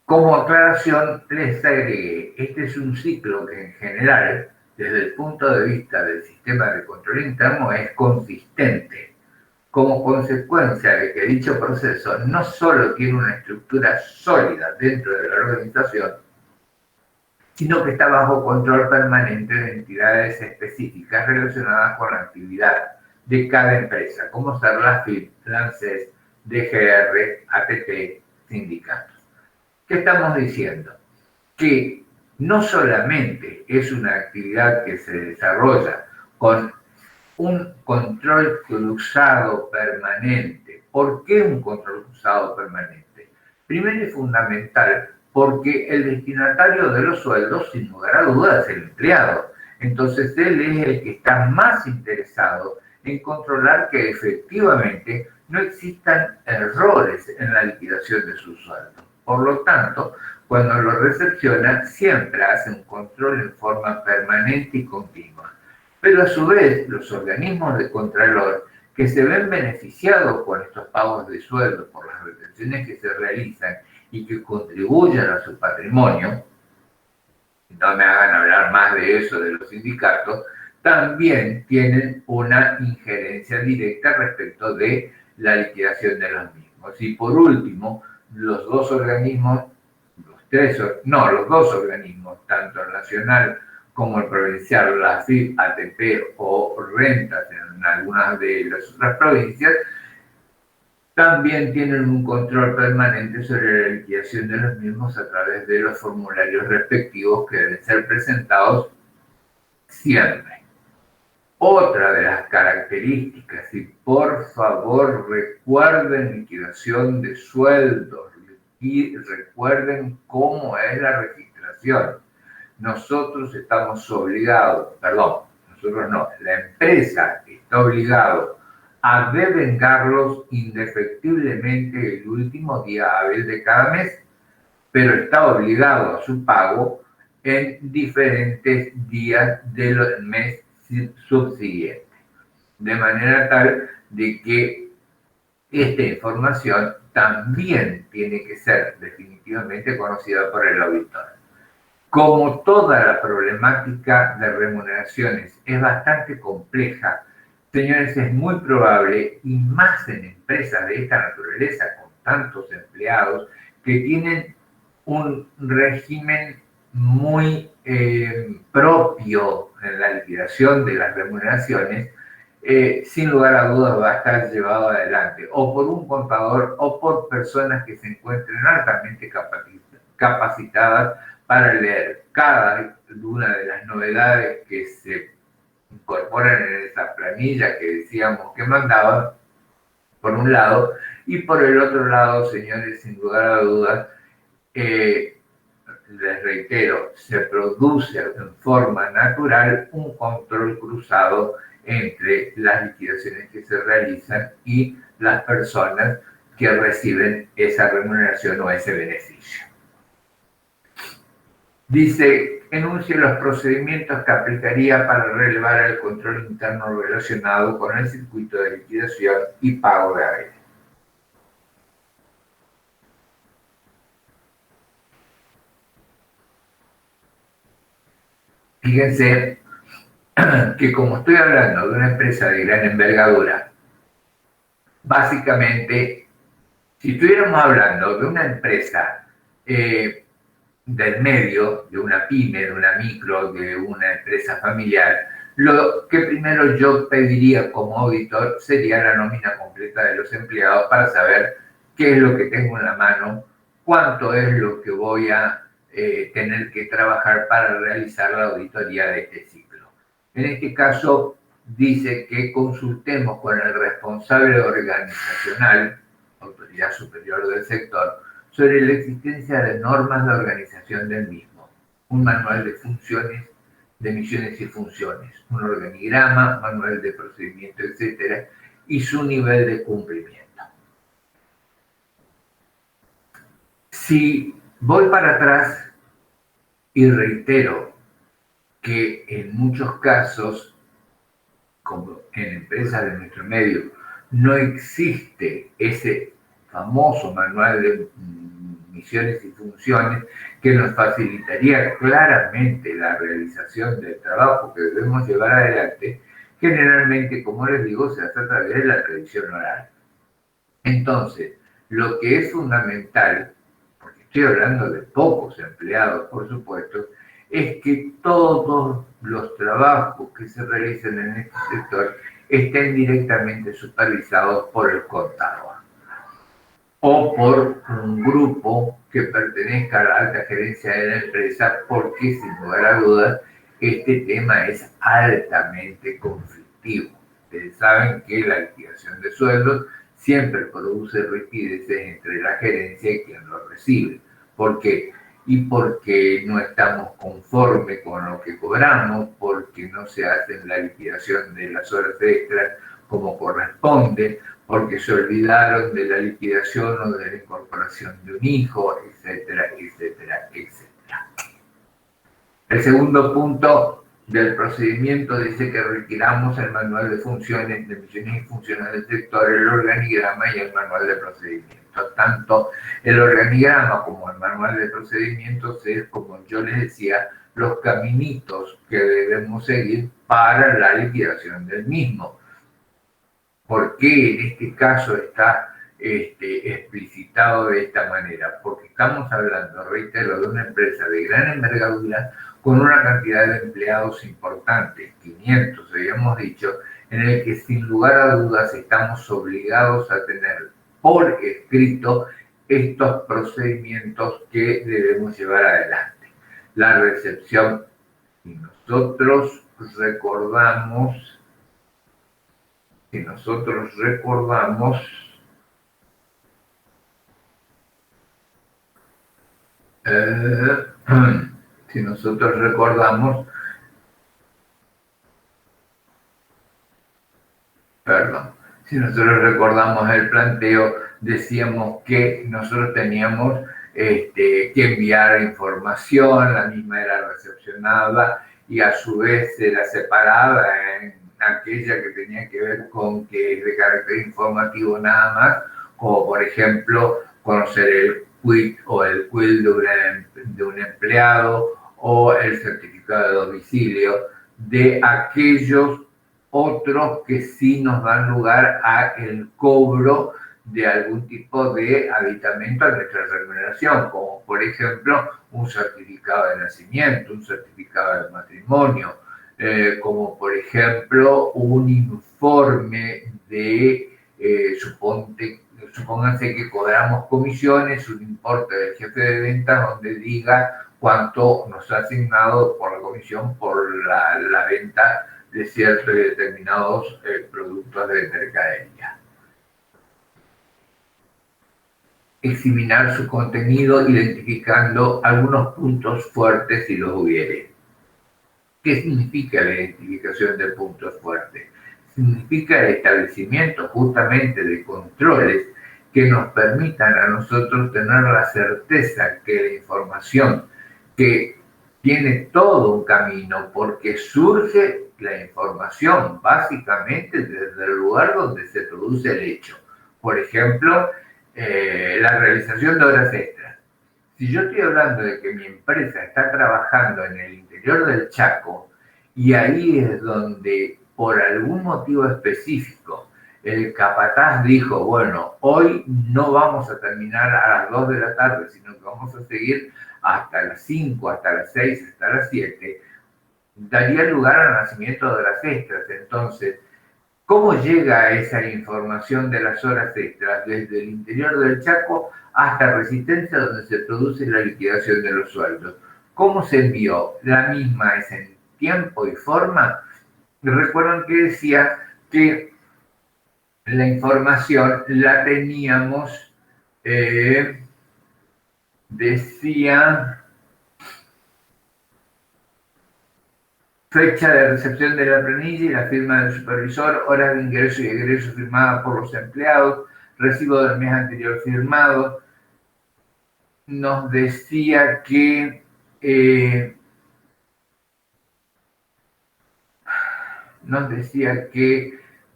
Como aclaración, les agregué, este es un ciclo que en general, desde el punto de vista del sistema de control interno, es consistente, como consecuencia de que dicho proceso no solo tiene una estructura sólida dentro de la organización, sino que está bajo control permanente de entidades específicas relacionadas con la actividad de cada empresa, como ser la FIP, la ANSES, DGR, ATT, sindicatos. ¿Qué estamos diciendo? Que no solamente es una actividad que se desarrolla con un control cruzado permanente. ¿Por qué un control cruzado permanente? Primero y fundamental, porque el destinatario de los sueldos, sin lugar a dudas, es el empleado. Entonces, él es el que está más interesado en controlar que efectivamente no existan errores en la liquidación de sus sueldos. Por lo tanto, cuando lo recepciona, siempre hace un control en forma permanente y continua. Pero a su vez, los organismos de contralor que se ven beneficiados con estos pagos de sueldo por las retenciones que se realizan y que contribuyen a su patrimonio, no me hagan hablar más de eso de los sindicatos, también tienen una injerencia directa respecto de la liquidación de los mismos. Y por último, los dos organismos, los dos organismos, tanto el nacional como el provincial, la FIP, ATP o rentas en algunas de las otras provincias, también tienen un control permanente sobre la liquidación de los mismos a través de los formularios respectivos que deben ser presentados siempre. Otra de las características, y por favor recuerden liquidación de sueldos y recuerden cómo es la registración. Nosotros estamos obligados, nosotros no, la empresa está obligado a devengarlos indefectiblemente el último día hábil de cada mes, pero está obligado a su pago en diferentes días del mes subsiguiente, de manera tal de que esta información también tiene que ser definitivamente conocida por el auditor. Como toda la problemática de remuneraciones es bastante compleja, señores, es muy probable, y más en empresas de esta naturaleza, con tantos empleados, que tienen un régimen muy propio en la liquidación de las remuneraciones, sin lugar a dudas va a estar llevado adelante o por un contador o por personas que se encuentren altamente capacitadas para leer cada una de las novedades que se incorporan en esa planilla que decíamos que mandaban, por un lado, y por el otro lado, señores, sin lugar a dudas, les reitero, se produce en forma natural un control cruzado entre las liquidaciones que se realizan y las personas que reciben esa remuneración o ese beneficio. Dice, enuncie los procedimientos que aplicaría para relevar el control interno relacionado con el circuito de liquidación y pago de aire. Fíjense que como estoy hablando de una empresa de gran envergadura, básicamente, si estuviéramos hablando de una empresa del medio, de una pyme, de una micro, de una empresa familiar, lo que primero yo pediría como auditor sería la nómina completa de los empleados para saber qué es lo que tengo en la mano, cuánto es lo que voy a tener que trabajar para realizar la auditoría de este ciclo. En este caso, dice que consultemos con el responsable organizacional, autoridad superior del sector, sobre la existencia de normas de organización del mismo, un manual de funciones, de misiones y funciones, un organigrama, manual de procedimiento, etcétera, y su nivel de cumplimiento. Si voy para atrás y reitero que en muchos casos, como en empresas de nuestro medio, no existe ese famoso manual de misiones y funciones que nos facilitaría claramente la realización del trabajo que debemos llevar adelante, generalmente, como les digo, se hace a través de la tradición oral. Entonces, lo que es fundamental, porque estoy hablando de pocos empleados, por supuesto, es que todos los trabajos que se realicen en este sector estén directamente supervisados por el contador o por un grupo que pertenezca a la alta gerencia de la empresa, porque sin lugar a dudas este tema es altamente conflictivo. Ustedes saben que la liquidación de sueldos siempre produce rispideces entre la gerencia y quien lo recibe. ¿Por qué? Y porque no estamos conformes con lo que cobramos, porque no se hace la liquidación de las horas extras como corresponde, porque se olvidaron de la liquidación o de la incorporación de un hijo, etcétera, etcétera, etcétera. El segundo punto del procedimiento dice que retiramos el manual de funciones, de misiones y funciones del sector, el organigrama y el manual de procedimientos. Tanto el organigrama como el manual de procedimientos es, como yo les decía, los caminitos que debemos seguir para la liquidación del mismo. ¿Por qué en este caso está explicitado de esta manera? Porque estamos hablando, reitero, de una empresa de gran envergadura con una cantidad de empleados importantes, 500 habíamos dicho, en el que sin lugar a dudas estamos obligados a tener por escrito estos procedimientos que debemos llevar adelante. La recepción, y nosotros recordamos si nosotros recordamos, el planteo, decíamos que nosotros teníamos que enviar información, la misma era recepcionada y a su vez era separada en aquella que tenía que ver con que es de carácter informativo nada más, como por ejemplo conocer el quit o el quil de un empleado o el certificado de domicilio, de aquellos otros que sí nos dan lugar a el cobro de algún tipo de aditamento a nuestra remuneración, como por ejemplo un certificado de nacimiento, un certificado de matrimonio, como por ejemplo un informe de, supónganse que cobramos comisiones, un importe del jefe de ventas donde diga cuánto nos ha asignado por la comisión por la venta de ciertos y determinados productos de mercadería. Examinar su contenido identificando algunos puntos fuertes si los hubiere. ¿Qué significa la identificación de puntos fuertes? Significa el establecimiento justamente de controles que nos permitan a nosotros tener la certeza que la información que tiene todo un camino, porque surge la información básicamente desde el lugar donde se produce el hecho. Por ejemplo, la realización de horas extras. Si yo estoy hablando de que mi empresa está trabajando en el interior del Chaco, y ahí es donde, por algún motivo específico, el capataz dijo, bueno, hoy no vamos a terminar a las 2 de la tarde, sino que vamos a seguir hasta las 5, hasta las 6, hasta las 7, daría lugar al nacimiento de las extras. Entonces, ¿cómo llega esa información de las horas extras desde el interior del Chaco hasta Resistencia, donde se produce la liquidación de los sueldos? ¿Cómo se envió? La misma es en tiempo y forma. Recuerdan que decía que la información la teníamos, decía, fecha de recepción de la planilla y la firma del supervisor, horas de ingreso y egreso firmada por los empleados, recibo del mes anterior firmado. Nos decía que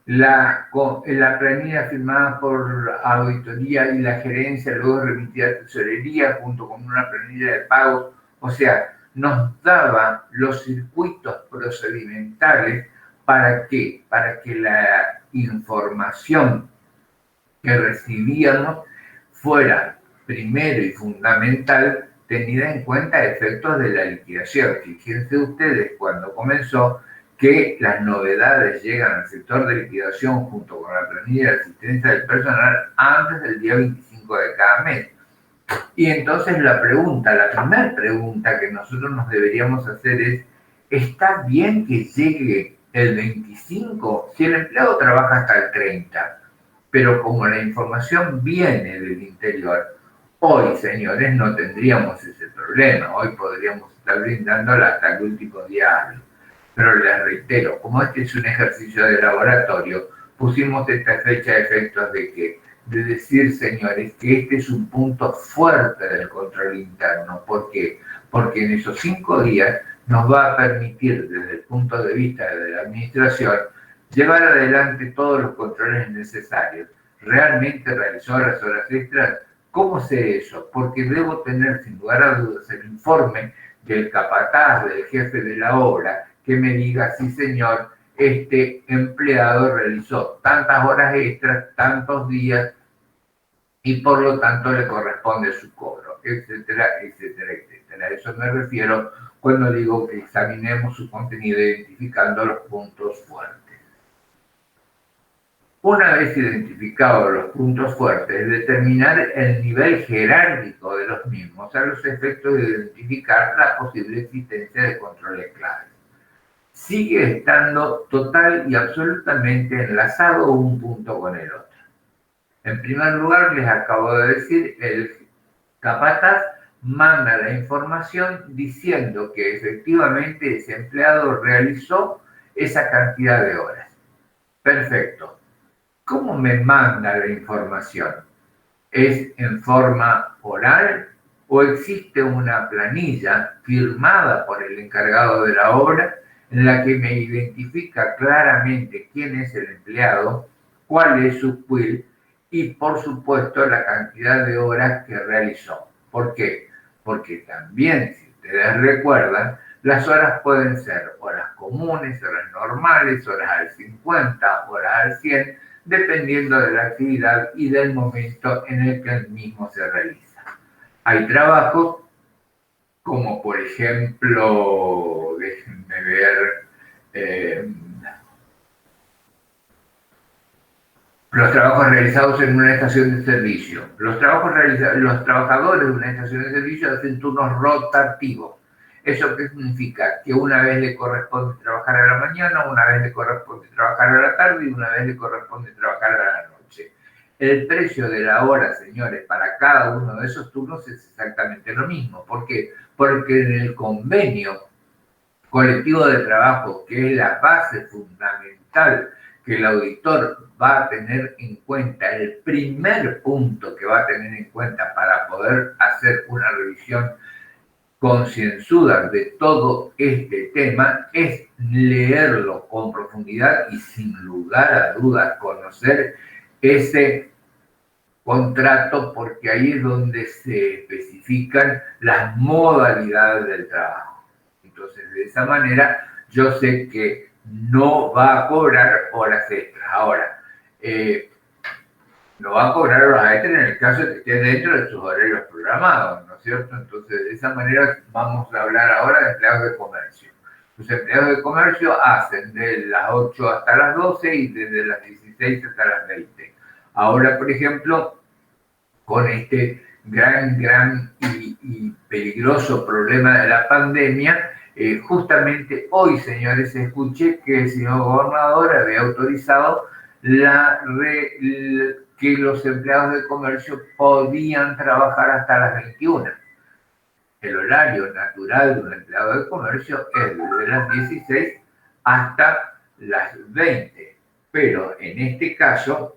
la planilla firmada por auditoría y la gerencia luego remitida a tesorería junto con una planilla de pagos, o sea, nos daba los circuitos procedimentales para que la información que recibíamos fuera primero y fundamental tenida en cuenta efectos de la liquidación. Fíjense ustedes cuando comenzó que las novedades llegan al sector de liquidación junto con la planilla de asistencia del personal antes del día 25 de cada mes. Y entonces la primera pregunta que nosotros nos deberíamos hacer es, ¿está bien que llegue el 25 si el empleado trabaja hasta el 30? Pero como la información viene del interior, hoy, señores, no tendríamos ese problema. Hoy podríamos estar brindándola hasta el último día hábil. Pero les reitero, como este es un ejercicio de laboratorio, pusimos esta fecha de efectos de decir, señores, que este es un punto fuerte del control interno. ¿Por qué? Porque en esos 5 días nos va a permitir, desde el punto de vista de la administración, llevar adelante todos los controles necesarios. ¿Realmente realizó las horas extras? ¿Cómo sé eso? Porque debo tener, sin lugar a dudas, el informe del capataz, del jefe de la obra, que me diga, sí señor, este empleado realizó tantas horas extras, tantos días, y por lo tanto le corresponde su cobro, etcétera, etcétera, etcétera. A eso me refiero cuando digo que examinemos su contenido identificando los puntos fuertes. Una vez identificados los puntos fuertes, determinar el nivel jerárquico de los mismos a los efectos de identificar la posible existencia de controles claves. Sigue estando total y absolutamente enlazado un punto con el otro. En primer lugar, les acabo de decir, el capataz manda la información diciendo que efectivamente ese empleado realizó esa cantidad de horas. Perfecto. ¿Cómo me manda la información? ¿Es en forma oral o existe una planilla firmada por el encargado de la obra en la que me identifica claramente quién es el empleado, cuál es su quill y, por supuesto, la cantidad de horas que realizó? ¿Por qué? Porque también, si ustedes recuerdan, las horas pueden ser horas comunes, horas normales, horas al 50, horas al 100, dependiendo de la actividad y del momento en el que el mismo se realiza. Hay trabajos como, por ejemplo, déjenme ver, los trabajos realizados en una estación de servicio. Los trabajadores de una estación de servicio hacen turnos rotativos. ¿Eso qué significa? Que una vez le corresponde trabajar a la mañana, una vez le corresponde trabajar a la tarde y una vez le corresponde trabajar a la noche. El precio de la hora, señores, para cada uno de esos turnos es exactamente lo mismo. ¿Por qué? Porque en el convenio colectivo de trabajo, que es la base fundamental que el auditor va a tener en cuenta, el primer punto que va a tener en cuenta para poder hacer una revisión concienzuda de todo este tema, es leerlo con profundidad y sin lugar a dudas conocer ese contrato, porque ahí es donde se especifican las modalidades del trabajo. Entonces, de esa manera, yo sé que no va a cobrar horas extras. Ahora, no va a cobrar horas extras en el caso de que esté dentro de sus horarios programados, ¿no es cierto? Entonces, de esa manera vamos a hablar ahora de empleados de comercio. Los empleados de comercio hacen de las 8 hasta las 12 y desde las 16 hasta las 20. Ahora, por ejemplo, con este gran y peligroso problema de la pandemia, justamente hoy, señores, escuché que el señor gobernador había autorizado que los empleados de comercio podían trabajar hasta las 21. El horario natural de un empleado de comercio es desde las 16 hasta las 20. Pero en este caso,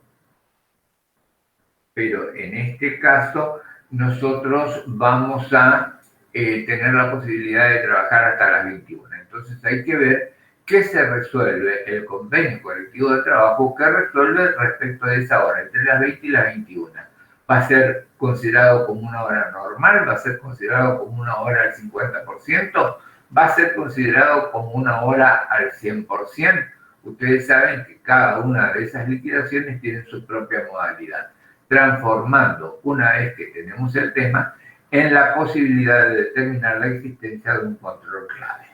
nosotros vamos a tener la posibilidad de trabajar hasta las 21. Entonces hay que ver qué se resuelve el convenio colectivo de trabajo, qué resuelve respecto de esa hora, entre las 20 y las 21. ¿Va a ser considerado como una hora normal? ¿Va a ser considerado como una hora al 50%? ¿Va a ser considerado como una hora al 100%? Ustedes saben que cada una de esas liquidaciones tiene su propia modalidad, transformando, una vez que tenemos el tema, en la posibilidad de determinar la existencia de un control clave.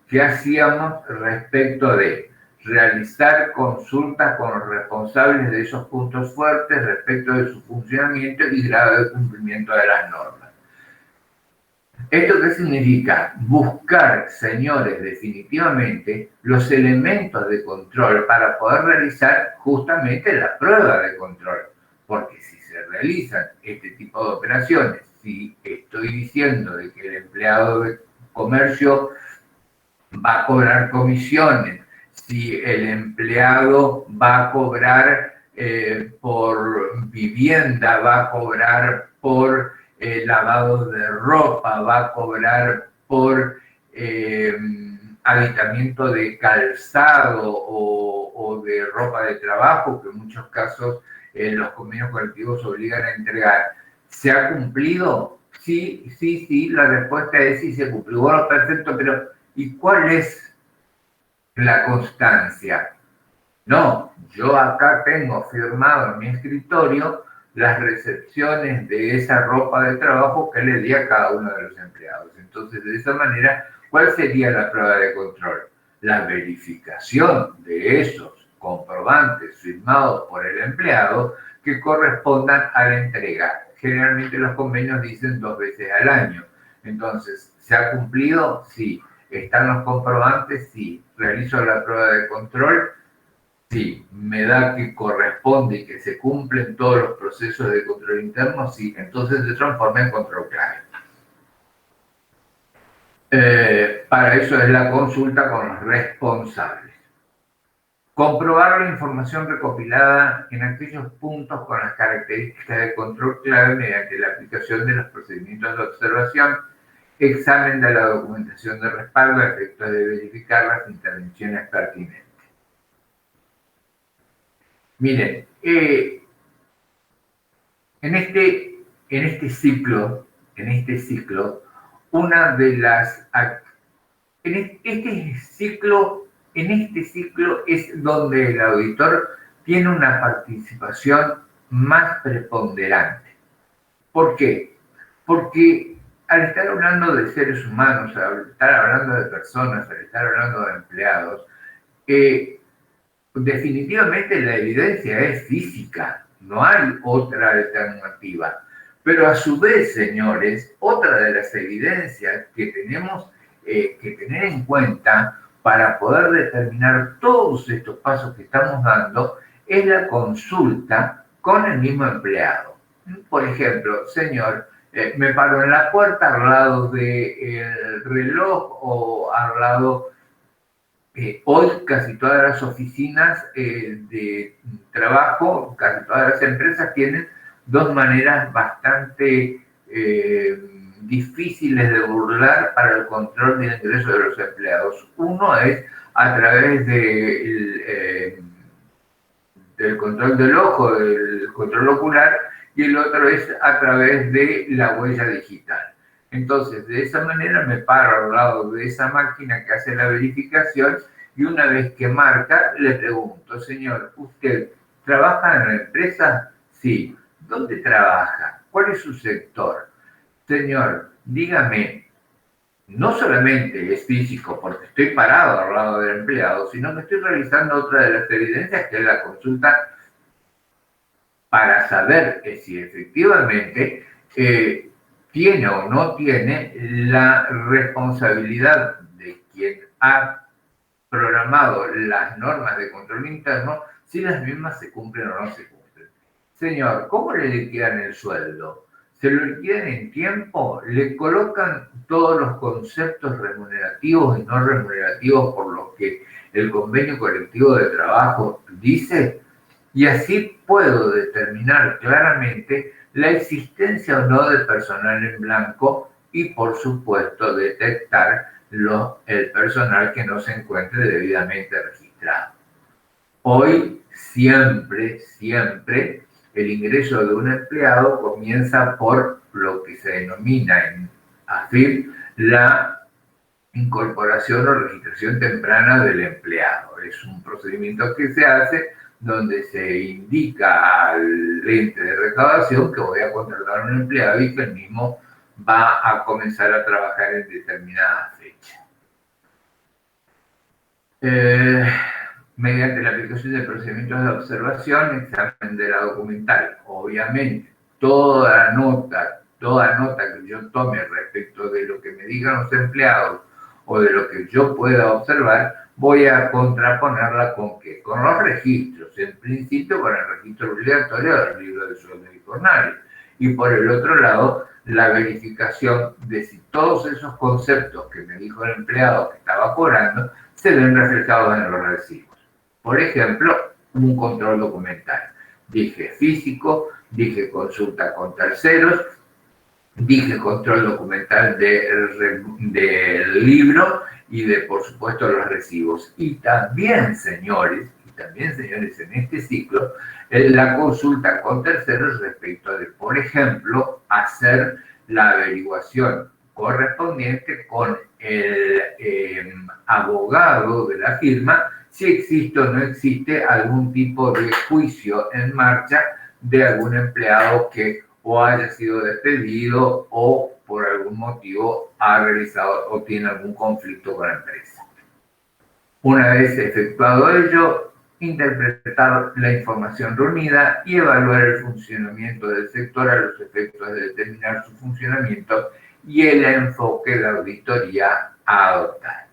¿Qué hacíamos respecto de realizar consultas con los responsables de esos puntos fuertes respecto de su funcionamiento y grado de cumplimiento de las normas? ¿Esto qué significa? Buscar, señores, definitivamente los elementos de control para poder realizar justamente la prueba de control. Porque si se realizan este tipo de operaciones, si estoy diciendo de que el empleado de comercio va a cobrar comisiones, si el empleado va a cobrar por vivienda, va a cobrar por lavado de ropa, va a cobrar por aditamiento de calzado o de ropa de trabajo, que en muchos casos los convenios colectivos obligan a entregar. ¿Se ha cumplido? Sí, la respuesta es sí, se cumplió. Bueno, perfecto, pero ¿y cuál es la constancia? No, yo acá tengo firmado en mi escritorio las recepciones de esa ropa de trabajo que le di a cada uno de los empleados. Entonces, de esa manera, ¿cuál sería la prueba de control? La verificación de esos comprobantes firmados por el empleado que correspondan a la entrega. Generalmente los convenios dicen 2 veces al año. Entonces, ¿se ha cumplido? Sí. ¿Están los comprobantes? Sí. ¿Realizo la prueba de control? Sí. ¿Me da que corresponde y que se cumplen todos los procesos de control interno? Sí. Entonces se transforma en control clave. Para eso es la consulta con los responsables. Comprobar la información recopilada en aquellos puntos con las características de control clave mediante la aplicación de los procedimientos de observación, examen de la documentación de respaldo a efectos de verificar las intervenciones pertinentes. Miren, en este ciclo, una de las... En este ciclo es donde el auditor tiene una participación más preponderante. ¿Por qué? Porque al estar hablando de seres humanos, al estar hablando de personas, al estar hablando de empleados, definitivamente la evidencia es física, no hay otra alternativa. Pero a su vez, señores, otra de las evidencias que tenemos que tener en cuenta para poder determinar todos estos pasos que estamos dando es la consulta con el mismo empleado. Por ejemplo, señor, me paro en la puerta al lado del reloj o al lado... hoy casi todas las oficinas de trabajo, casi todas las empresas tienen dos maneras bastante difíciles de burlar para el control del ingreso de los empleados. Uno es a través del del control del ojo, del control ocular, y el otro es a través de la huella digital. Entonces, de esa manera me paro al lado de esa máquina que hace la verificación y una vez que marca, le pregunto, señor, ¿usted trabaja en la empresa? Sí. ¿Dónde trabaja? ¿Cuál es su sector? Señor, dígame, no solamente es físico, porque estoy parado al lado del empleado, sino que estoy realizando otra de las evidencias, que es la consulta para saber si efectivamente tiene o no tiene la responsabilidad de quien ha programado las normas de control interno, si las mismas se cumplen o no se cumplen. Señor, ¿cómo le liquidan el sueldo? ¿Se lo liquidan en tiempo? ¿Le colocan todos los conceptos remunerativos y no remunerativos por los que el convenio colectivo de trabajo dice? Y así puedo determinar claramente la existencia o no de personal en blanco y, por supuesto, detectar el personal que no se encuentre debidamente registrado. Hoy, siempre, el ingreso de un empleado comienza por lo que se denomina en AFIP la incorporación o registración temprana del empleado. Es un procedimiento que se hace donde se indica al ente de recaudación que voy a contratar a un empleado y que el mismo va a comenzar a trabajar en determinada fecha. Mediante la aplicación de procedimientos de observación, examen de la documental. Obviamente, toda nota que yo tome respecto de lo que me digan los empleados o de lo que yo pueda observar, voy a contraponerla ¿con qué? Con los registros, en principio con el registro obligatorio del libro de sueldo y jornales. Y por el otro lado, la verificación de si todos esos conceptos que me dijo el empleado que estaba cobrando se ven reflejados en los recibos. Por ejemplo, un control documental. Dije físico, dije consulta con terceros, dije control documental del libro y de, por supuesto, los recibos. Y también, señores, en este ciclo, la consulta con terceros respecto de, por ejemplo, hacer la averiguación correspondiente con el abogado de la firma si existe o no existe algún tipo de juicio en marcha de algún empleado que o haya sido despedido o por algún motivo ha realizado o tiene algún conflicto con la empresa. Una vez efectuado ello, interpretar la información reunida y evaluar el funcionamiento del sector a los efectos de determinar su funcionamiento y el enfoque de auditoría a adoptar.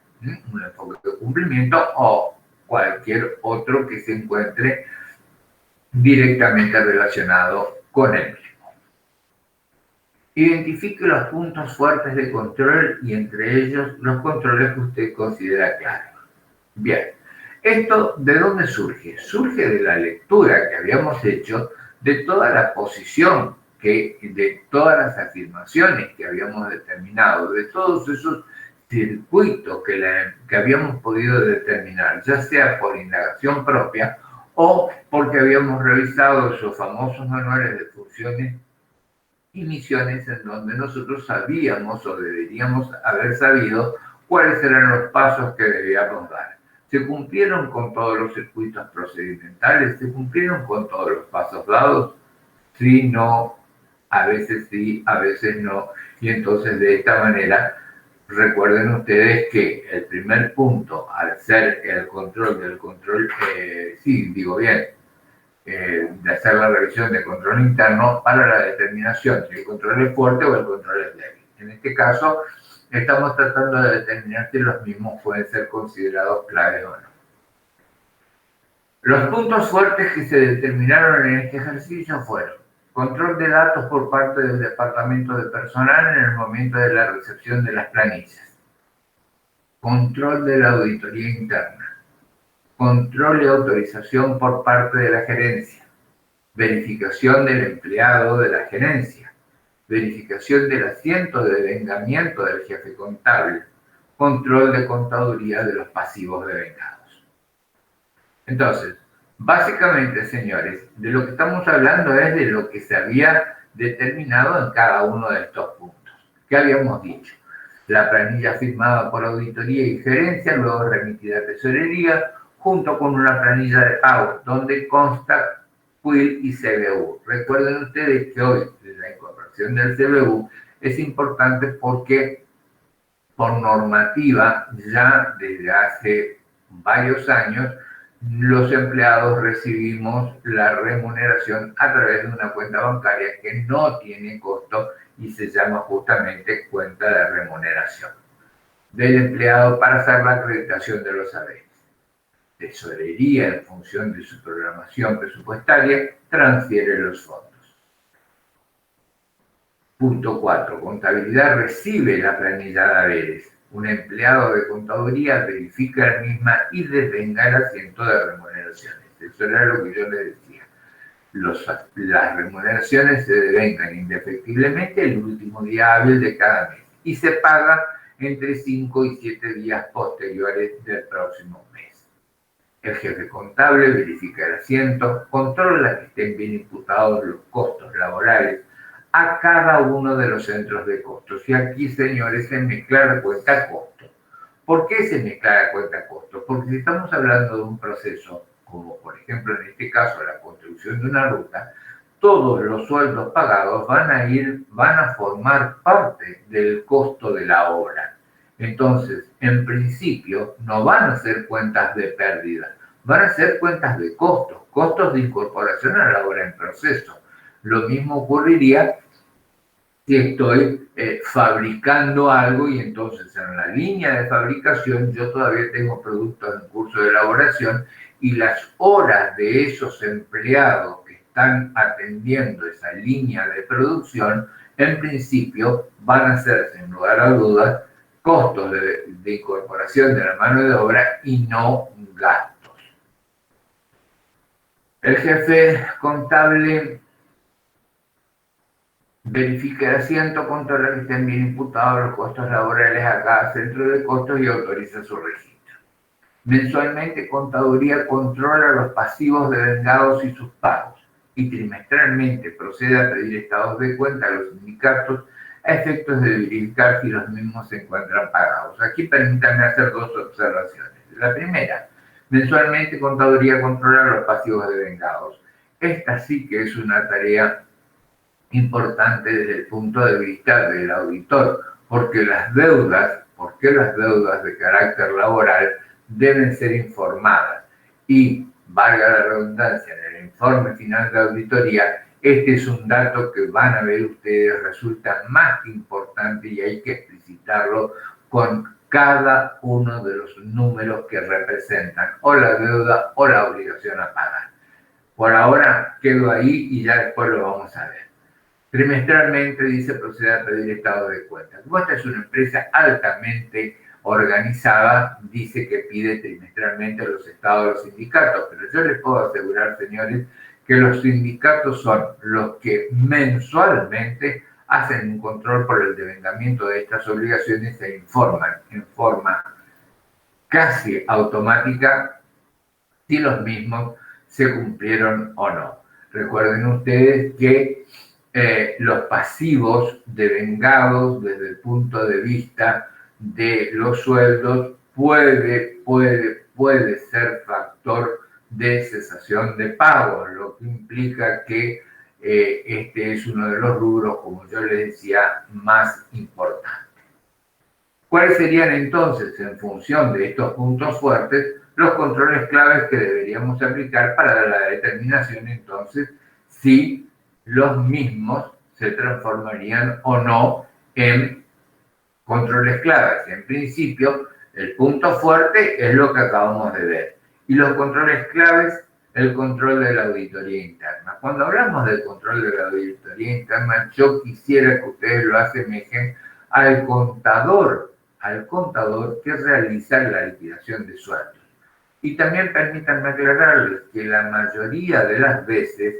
Un enfoque de cumplimiento o cualquier otro que se encuentre directamente relacionado con él. Identifique los puntos fuertes de control y entre ellos los controles que usted considera claros. Bien, ¿esto de dónde surge? Surge de la lectura que habíamos hecho de toda la posición, de todas las afirmaciones que habíamos determinado, de todos esos circuitos que habíamos podido determinar, ya sea por indagación propia o porque habíamos revisado esos famosos manuales de funciones y misiones en donde nosotros sabíamos o deberíamos haber sabido cuáles eran los pasos que debíamos dar. ¿Se cumplieron con todos los circuitos procedimentales? ¿Se cumplieron con todos los pasos dados? Sí, no, a veces sí, a veces no. Y entonces de esta manera, recuerden ustedes que el primer punto, al ser el control del control, de hacer la revisión de control interno para la determinación si el control es fuerte o el control es débil. En este caso, estamos tratando de determinar si los mismos pueden ser considerados claves o no. Los puntos fuertes que se determinaron en este ejercicio fueron control de datos por parte del Departamento de Personal en el momento de la recepción de las planillas, control de la auditoría interna, control y autorización por parte de la gerencia, verificación del empleado de la gerencia, verificación del asiento de devengamiento del jefe contable, control de contaduría de los pasivos devengados. Entonces, Básicamente, señores, de lo que estamos hablando es de lo que se había determinado en cada uno de estos puntos. ¿Qué habíamos dicho? La planilla firmada por auditoría y gerencia, luego remitida a tesorería, junto con una planilla de pago, donde consta QUIL y CBU. Recuerden ustedes que hoy la incorporación del CBU es importante porque por normativa ya desde hace varios años los empleados recibimos la remuneración a través de una cuenta bancaria que no tiene costo y se llama justamente cuenta de remuneración del empleado para hacer la acreditación de los saberes. Tesorería, en función de su programación presupuestaria, transfiere los fondos. Punto 4. Contabilidad recibe la planilla de haberes. Un empleado de contaduría verifica la misma y devenga el asiento de remuneraciones. Eso era lo que yo les decía. Las remuneraciones se devengan indefectiblemente el último día hábil de cada mes y se pagan entre 5 y 7 días posteriores del próximo mes. El jefe contable verifica el asiento, controla que estén bien imputados los costos laborales a cada uno de los centros de costos. Y aquí, señores, se mezcla la cuenta costo. ¿Por qué se mezcla la cuenta costo? Porque si estamos hablando de un proceso, como por ejemplo en este caso la construcción de una ruta, todos los sueldos pagados van a formar parte del costo de la obra. Entonces, en principio, no van a ser cuentas de pérdida, van a ser cuentas de costos de incorporación a la obra en proceso. Lo mismo ocurriría si estoy fabricando algo y entonces en la línea de fabricación yo todavía tengo productos en curso de elaboración y las horas de esos empleados que están atendiendo esa línea de producción, en principio van a ser, sin lugar a dudas, costos de incorporación de la mano de obra y no gastos. El jefe contable verifica el asiento, controla que estén bien imputados los costos laborales a cada centro de costos y autoriza su registro. Mensualmente, Contaduría controla los pasivos devengados y sus pagos y trimestralmente procede a pedir estados de cuenta a los sindicatos a efectos de verificar si los mismos se encuentran pagados. Aquí permítanme hacer dos observaciones. La primera, mensualmente Contaduría controla los pasivos devengados. Esta sí que es una tarea importante desde el punto de vista del auditor, porque las deudas de carácter laboral deben ser informadas y, valga la redundancia, en el informe final de auditoría, este es un dato que van a ver ustedes, resulta más importante y hay que explicitarlo con cada uno de los números que representan o la deuda o la obligación a pagar. Por ahora quedo ahí y ya después lo vamos a ver. Trimestralmente, dice, procede a pedir estado de cuenta. Como esta es una empresa altamente organizada, dice que pide trimestralmente los estados de los sindicatos, pero yo les puedo asegurar, señores, que los sindicatos son los que mensualmente hacen un control por el devengamiento de estas obligaciones e informan en forma casi automática si los mismos se cumplieron o no. Recuerden ustedes que los pasivos devengados desde el punto de vista de los sueldos puede ser factor de cesación de pago, lo que implica que este es uno de los rubros, como yo les decía, más importantes. ¿Cuáles serían entonces, en función de estos puntos fuertes, los controles claves que deberíamos aplicar para la determinación entonces si los mismos se transformarían o no en controles claves? En principio, el punto fuerte es lo que acabamos de ver. Y los controles claves, el control de la auditoría interna. Cuando hablamos del control de la auditoría interna, yo quisiera que ustedes lo asemejen al contador que realiza la liquidación de sueldos. Y también permítanme aclararles que la mayoría de las veces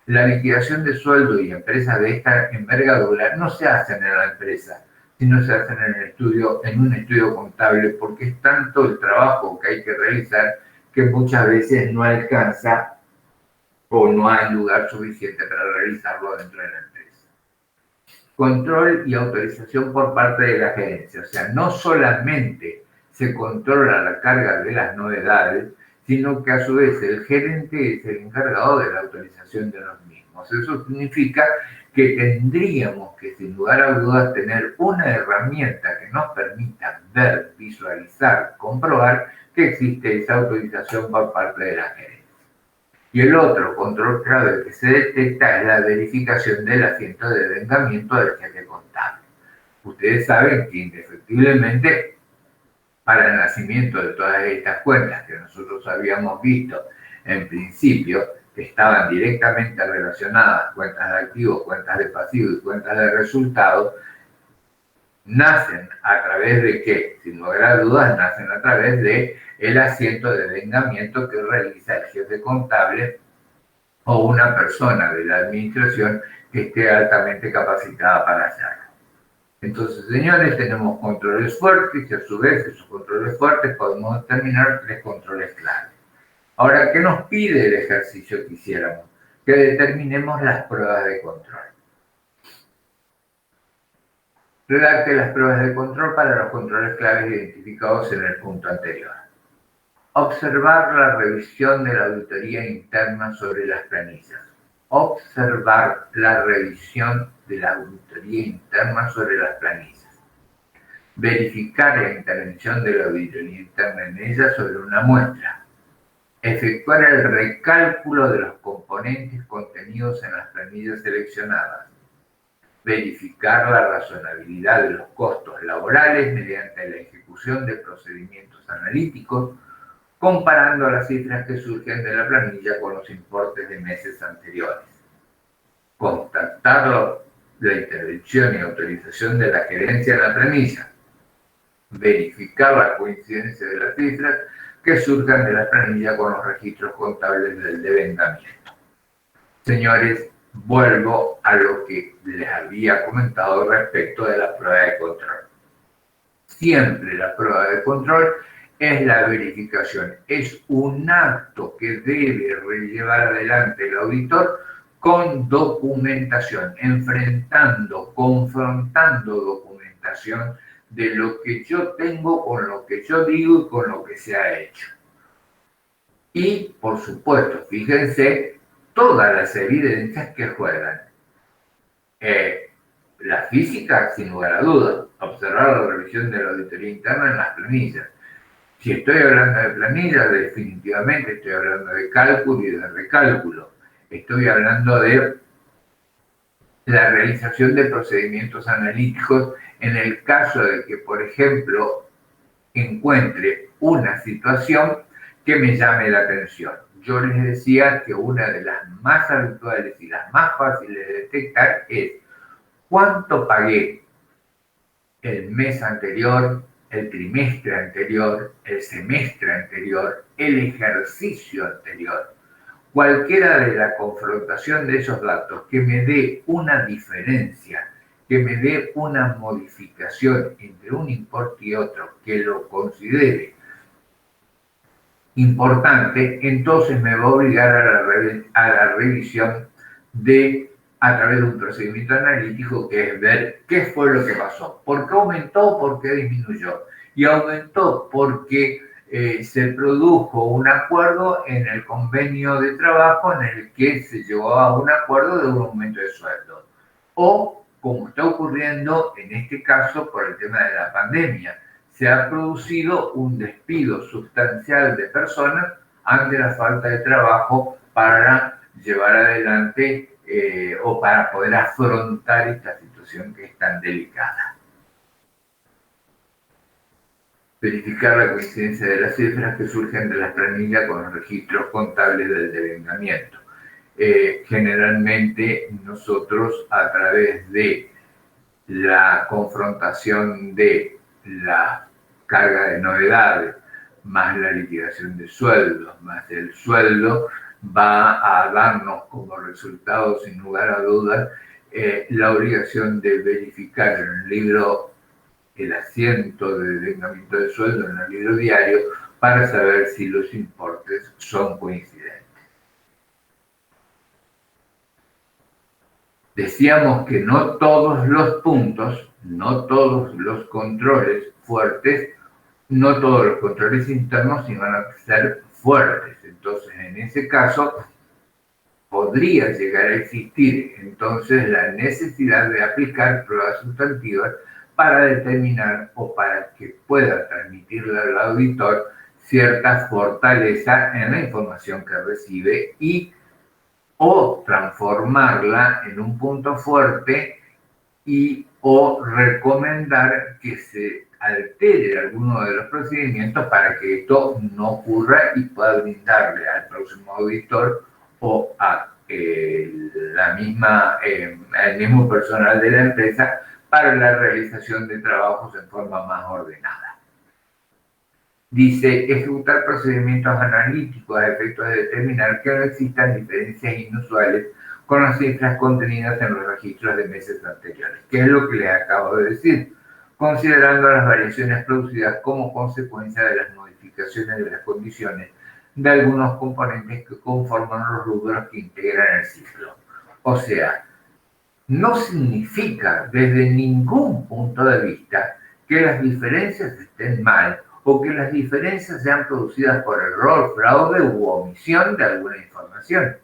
la liquidación de sueldo y empresas de esta envergadura no se hacen en la empresa, sino se hacen en un estudio contable, porque es tanto el trabajo que hay que realizar que muchas veces no alcanza o no hay lugar suficiente para realizarlo dentro de la empresa. Control y autorización por parte de la gerencia. O sea, no solamente se controla la carga de las novedades, sino que a su vez el gerente es el encargado de la autorización de los mismos. Eso significa que tendríamos que, sin lugar a dudas, tener una herramienta que nos permita ver, visualizar, comprobar que existe esa autorización por parte de la gerencia. Y el otro control clave que se detecta es la verificación del asiento de vengamiento del jefe contable. Ustedes saben que indefectiblemente para el nacimiento de todas estas cuentas que nosotros habíamos visto en principio, que estaban directamente relacionadas, cuentas de activos, cuentas de pasivos y cuentas de resultados, nacen a través de qué, sin lugar a dudas, nacen a través de el asiento de vengamiento que realiza el jefe contable o una persona de la administración que esté altamente capacitada para hacerlo. Entonces, señores, tenemos controles fuertes y a su vez esos controles fuertes podemos determinar 3 controles clave. Ahora, ¿qué nos pide el ejercicio que hiciéramos? Que determinemos las pruebas de control. Redacte las pruebas de control para los controles claves identificados en el punto anterior. Observar la revisión de la auditoría interna sobre las planillas. Observar la revisión de la auditoría interna sobre las planillas. Verificar la intervención de la auditoría interna en ella sobre una muestra. Efectuar el recálculo de los componentes contenidos en las planillas seleccionadas. Verificar la razonabilidad de los costos laborales mediante la ejecución de procedimientos analíticos, comparando las cifras que surgen de la planilla con los importes de meses anteriores. Constatar la intervención y autorización de la gerencia en la planilla. Verificar la coincidencia de las cifras que surjan de la planilla con los registros contables del devengamiento. Señores, vuelvo a lo que les había comentado respecto de la prueba de control. Siempre la prueba de control es la verificación, es un acto que debe llevar adelante el auditor con documentación, enfrentando, confrontando documentación de lo que yo tengo con lo que yo digo y con lo que se ha hecho. Y, por supuesto, fíjense todas las evidencias que juegan. La física, sin lugar a dudas, observar la revisión de la auditoría interna en las planillas. Si estoy hablando de planillas, definitivamente estoy hablando de cálculo y de recálculo. Estoy hablando de la realización de procedimientos analíticos en el caso de que, por ejemplo, encuentre una situación que me llame la atención. Yo les decía que una de las más habituales y las más fáciles de detectar es cuánto pagué el mes anterior, el trimestre anterior, el semestre anterior, el ejercicio anterior. Cualquiera de la confrontación de esos datos que me dé una diferencia, que me dé una modificación entre un importe y otro, que lo considere importante, entonces me va a obligar a la revisión a través de un procedimiento analítico, que es ver qué fue lo que pasó, por qué aumentó, por qué disminuyó. Y aumentó porque se produjo un acuerdo en el convenio de trabajo en el que se llegó a un acuerdo de un aumento de sueldo. O, como está ocurriendo en este caso por el tema de la pandemia, se ha producido un despido sustancial de personas ante la falta de trabajo para llevar adelante o para poder afrontar esta situación que es tan delicada. Verificar la coincidencia de las cifras que surgen de las planillas con los registros contables del devengamiento. Generalmente nosotros, a través de la confrontación de la carga de novedades, más la liquidación de sueldos, más el sueldo, va a darnos como resultado, sin lugar a dudas, la obligación de verificar en el libro el asiento de devengamiento de sueldo en el libro diario para saber si los importes son coincidentes. Decíamos que no todos los puntos, no todos los controles fuertes, no todos los controles internos iban a ser fuertes. Entonces, en ese caso, podría llegar a existir entonces la necesidad de aplicar pruebas sustantivas para determinar o para que pueda transmitirle al auditor cierta fortaleza en la información que recibe y o transformarla en un punto fuerte y o recomendar que se altere alguno de los procedimientos para que esto no ocurra y pueda brindarle al próximo auditor o a al mismo personal de la empresa para la realización de trabajos en forma más ordenada. Dice, ejecutar procedimientos analíticos a efectos de determinar que no existan diferencias inusuales con las cifras contenidas en los registros de meses anteriores. ¿Qué es lo que les acabo de decir? Considerando las variaciones producidas como consecuencia de las modificaciones de las condiciones de algunos componentes que conforman los rubros que integran el ciclo. O sea, no significa desde ningún punto de vista que las diferencias estén mal o que las diferencias sean producidas por error, fraude u omisión de alguna información,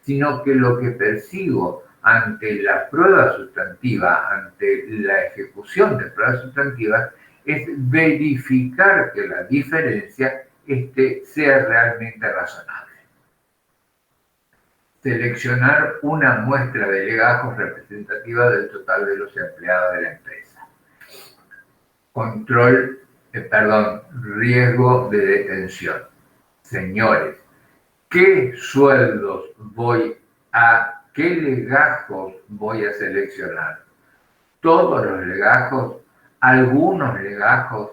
sino que lo que persigo ante la prueba sustantiva, ante la ejecución de pruebas sustantivas, es verificar que la diferencia sea realmente razonable. Seleccionar una muestra de legajos representativa del total de los empleados de la empresa. Riesgo de detención. Señores, ¿qué sueldos qué legajos voy a seleccionar? ¿Todos los legajos? ¿Algunos legajos?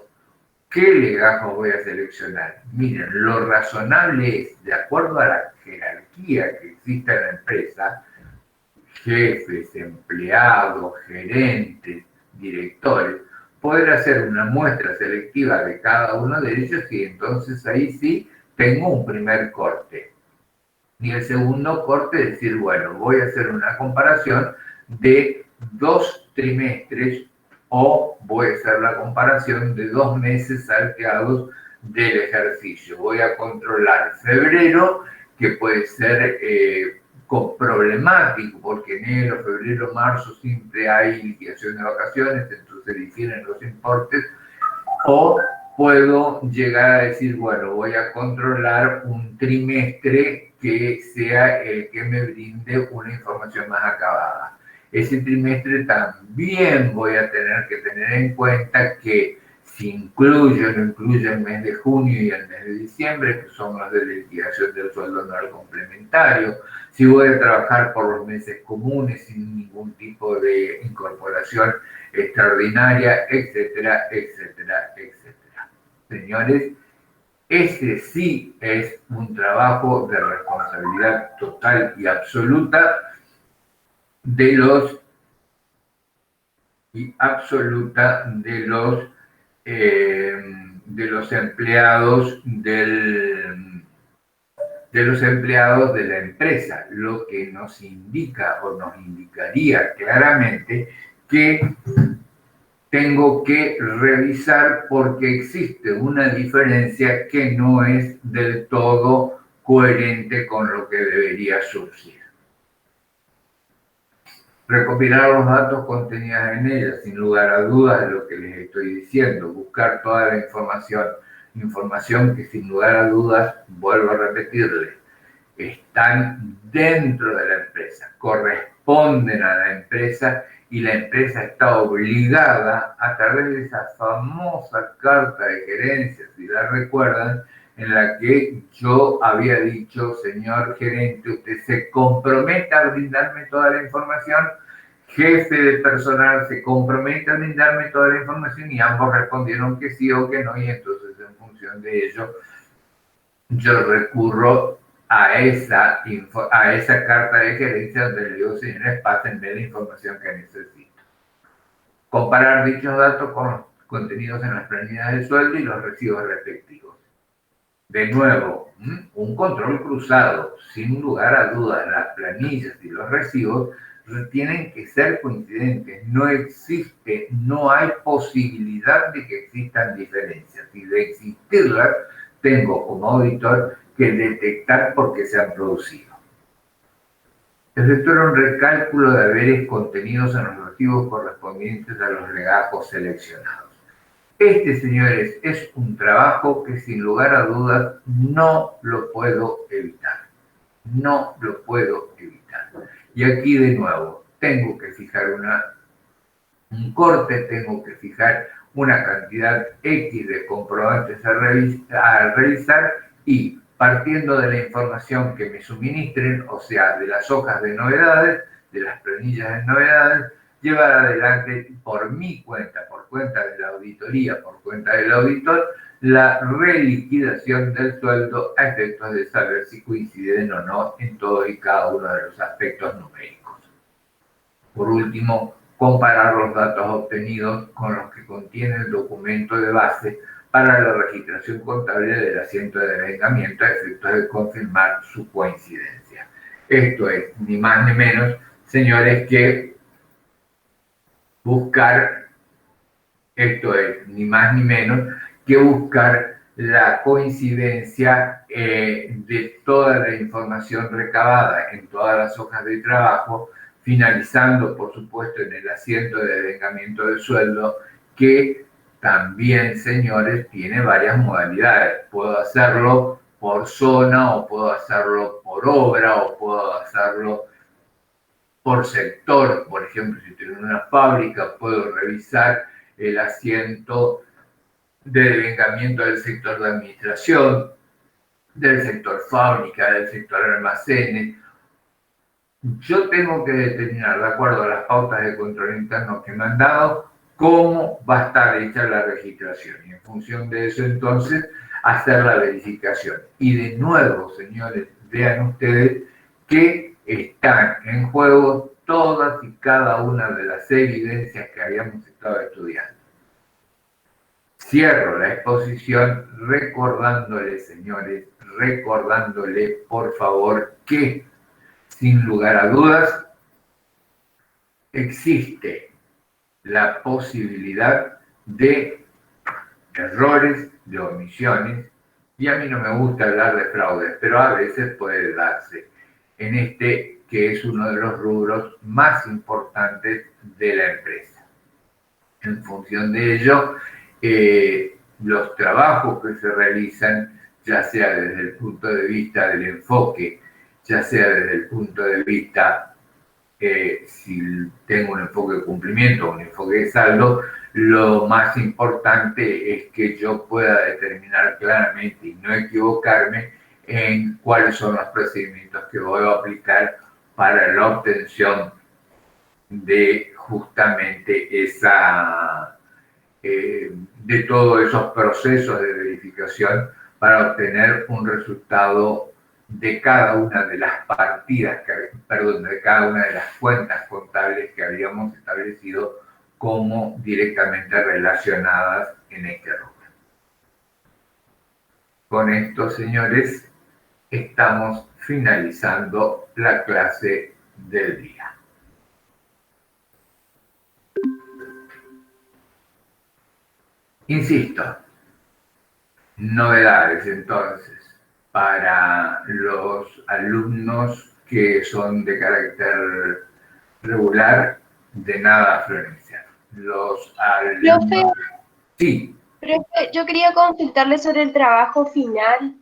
¿Qué legajos voy a seleccionar? Miren, lo razonable es, de acuerdo a la jerarquía que existe en la empresa, jefes, empleados, gerentes, directores, poder hacer una muestra selectiva de cada uno de ellos y entonces ahí sí tengo un primer corte. Y el segundo corte es decir, bueno, voy a hacer una comparación de 2 trimestres o voy a hacer la comparación de 2 meses salteados del ejercicio. Voy a controlar febrero, que puede ser problemático, porque enero, febrero, marzo siempre hay liquidación de vacaciones, entonces difieren los importes, o puedo llegar a decir, bueno, voy a controlar un trimestre que sea el que me brinde una información más acabada. Ese trimestre también voy a tener que tener en cuenta que si incluyo o no incluyo el mes de junio y el mes de diciembre, que son los de liquidación del sueldo anual complementario, si voy a trabajar por los meses comunes sin ningún tipo de incorporación extraordinaria, etcétera, etcétera, etcétera. Señores, ese sí es un trabajo de responsabilidad total y absoluta de los empleados de la empresa, lo que nos indica o nos indicaría claramente que tengo que revisar porque existe una diferencia que no es del todo coherente con lo que debería surgir. Recopilar los datos contenidos en ella, sin lugar a dudas de lo que les estoy diciendo, buscar toda la información que sin lugar a dudas, vuelvo a repetirles, están dentro de la empresa, corresponden a la empresa y la empresa está obligada a través de esa famosa carta de gerencia, si la recuerdan, en la que yo había dicho, señor gerente, usted se compromete a brindarme toda la información, jefe de personal se compromete a brindarme toda la información y ambos respondieron que sí o que no y entonces en función de ello yo recurro a esa carta de gerencia donde le digo, señores, pásenme la información que necesito. Comparar dichos datos con los contenidos en las planillas de sueldo y los recibos respectivos. De nuevo, un control cruzado, sin lugar a dudas, las planillas y los recibos tienen que ser coincidentes. No existe, no hay posibilidad de que existan diferencias. Y de existirlas, tengo como auditor que detectar por qué se han producido. Efectuar un recálculo de haberes contenidos en los recibos correspondientes a los legajos seleccionados. Este, señores, es un trabajo que sin lugar a dudas no lo puedo evitar. No lo puedo evitar. Y aquí de nuevo, tengo que fijar un corte, tengo que fijar una cantidad X de comprobantes a revisar y partiendo de la información que me suministren, o sea, de las hojas de novedades, de las planillas de novedades, llevar adelante por mi cuenta, por cuenta de la auditoría, por cuenta del auditor, la reliquidación del sueldo a efectos de saber si coinciden o no en todos y cada uno de los aspectos numéricos. Por último, comparar los datos obtenidos con los que contiene el documento de base para la registración contable del asiento de devengamiento a efectos de confirmar su coincidencia. Esto es, ni más ni menos, señores, que buscar, esto es, ni más ni menos, que buscar la coincidencia de toda la información recabada en todas las hojas de trabajo, finalizando, por supuesto, en el asiento de devengamiento del sueldo, que también, señores, tiene varias modalidades. Puedo hacerlo por zona, o puedo hacerlo por obra, o puedo hacerlo por sector. Por ejemplo, si tengo una fábrica, puedo revisar el asiento de devengamiento del sector de administración, del sector fábrica, del sector almacenes. Yo tengo que determinar, de acuerdo a las pautas de control interno que me han dado, cómo va a estar hecha la registración. Y en función de eso, entonces, hacer la verificación. Y de nuevo, señores, vean ustedes que están en juego todas y cada una de las evidencias que habíamos estado estudiando. Cierro la exposición recordándole, señores, recordándole, por favor, que, sin lugar a dudas, existe la posibilidad de errores, de omisiones, y a mí no me gusta hablar de fraudes, pero a veces puede darse en este que es uno de los rubros más importantes de la empresa. En función de ello, los trabajos que se realizan, ya sea desde el punto de vista del enfoque, ya sea desde el punto de vista, si tengo un enfoque de cumplimiento o un enfoque de saldo, lo más importante es que yo pueda determinar claramente y no equivocarme en cuáles son los procedimientos que voy a aplicar para la obtención de justamente esa, de todos esos procesos de verificación para obtener un resultado de cada una de las partidas, de cada una de las cuentas contables que habíamos establecido como directamente relacionadas en este rubro. Con esto, señores, estamos finalizando la clase del día. Insisto, novedades entonces para los alumnos que son de carácter regular, de nada, Florencia. Los alumnos... Profe, sí. Profe, yo quería consultarle sobre el trabajo final.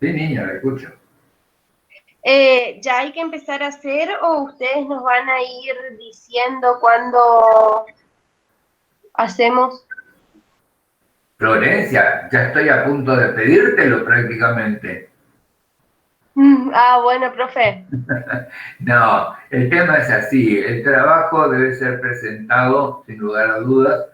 Sí, niña, le escucho. ¿Ya hay que empezar a hacer o ustedes nos van a ir diciendo cuándo hacemos? Florencia, ya estoy a punto de pedírtelo prácticamente. Bueno, profe. No, el tema es así. El trabajo debe ser presentado, sin lugar a dudas,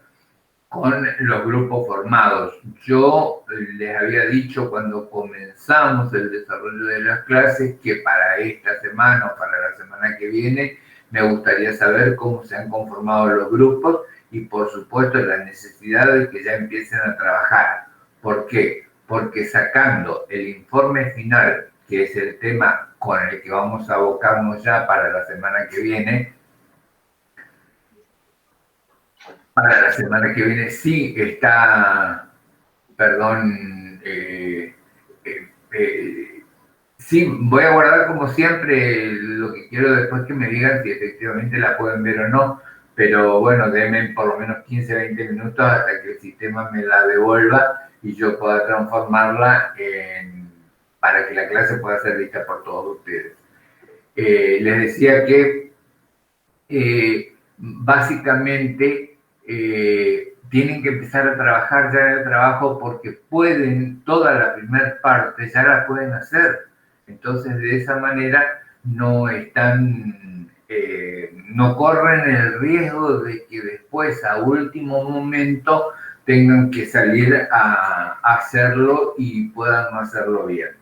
con los grupos formados. Yo les había dicho cuando comenzamos el desarrollo de las clases que para esta semana o para la semana que viene me gustaría saber cómo se han conformado los grupos y por supuesto la necesidad de que ya empiecen a trabajar. ¿Por qué? porque sacando el informe final, que es el tema con el que vamos a abocarnos ya para la semana que viene, sí está, perdón, sí, voy a guardar como siempre lo que quiero después que me digan si efectivamente la pueden ver o no, pero bueno, denme por lo menos 15, 20 minutos hasta que el sistema me la devuelva y yo pueda transformarla para que la clase pueda ser vista por todos ustedes. Les decía que básicamente tienen que empezar a trabajar ya en el trabajo porque pueden, toda la primera parte ya la pueden hacer. Entonces, de esa manera no están, no corren el riesgo de que después, a último momento, tengan que salir a hacerlo y puedan no hacerlo bien.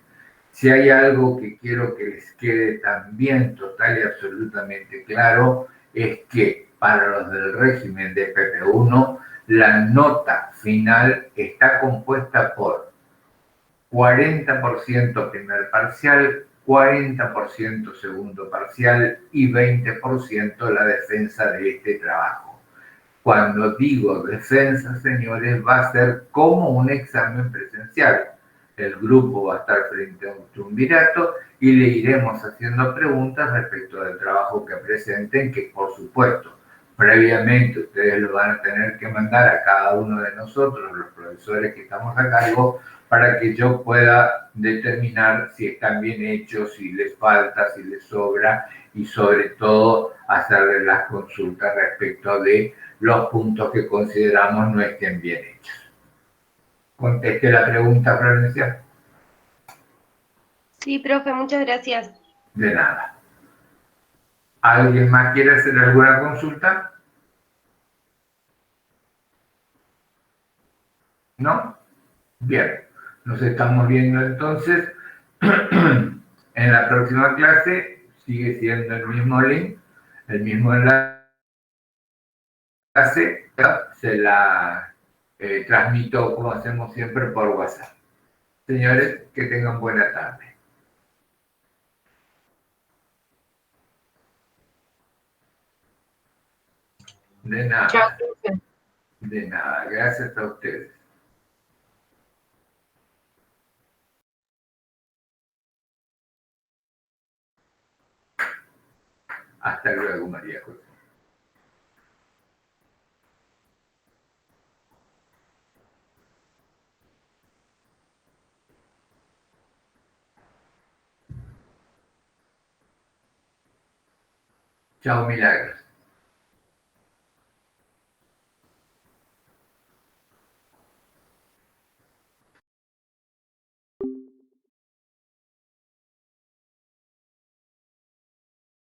Si hay algo que quiero que les quede también total y absolutamente claro, es que para los del régimen de PP1, la nota final está compuesta por 40% primer parcial, 40% segundo parcial y 20% la defensa de este trabajo. Cuando digo defensa, señores, va a ser como un examen presencial. El grupo va a estar frente a un triunvirato y le iremos haciendo preguntas respecto del trabajo que presenten, que por supuesto, previamente ustedes lo van a tener que mandar a cada uno de nosotros, los profesores que estamos a cargo, para que yo pueda determinar si están bien hechos, si les falta, si les sobra y sobre todo hacerles las consultas respecto de los puntos que consideramos no estén bien hechos. ¿Contesté la pregunta, Florencia? Sí, profe, muchas gracias. De nada. ¿Alguien más quiere hacer alguna consulta? ¿No? Bien. Nos estamos viendo entonces en la próxima clase. Sigue siendo el mismo link, el mismo enlace. Se la transmito como hacemos siempre por WhatsApp. Señores, que tengan buena tarde. De nada. Chao, profe. De nada, gracias a ustedes. Hasta luego, María José. Chao, Milagros.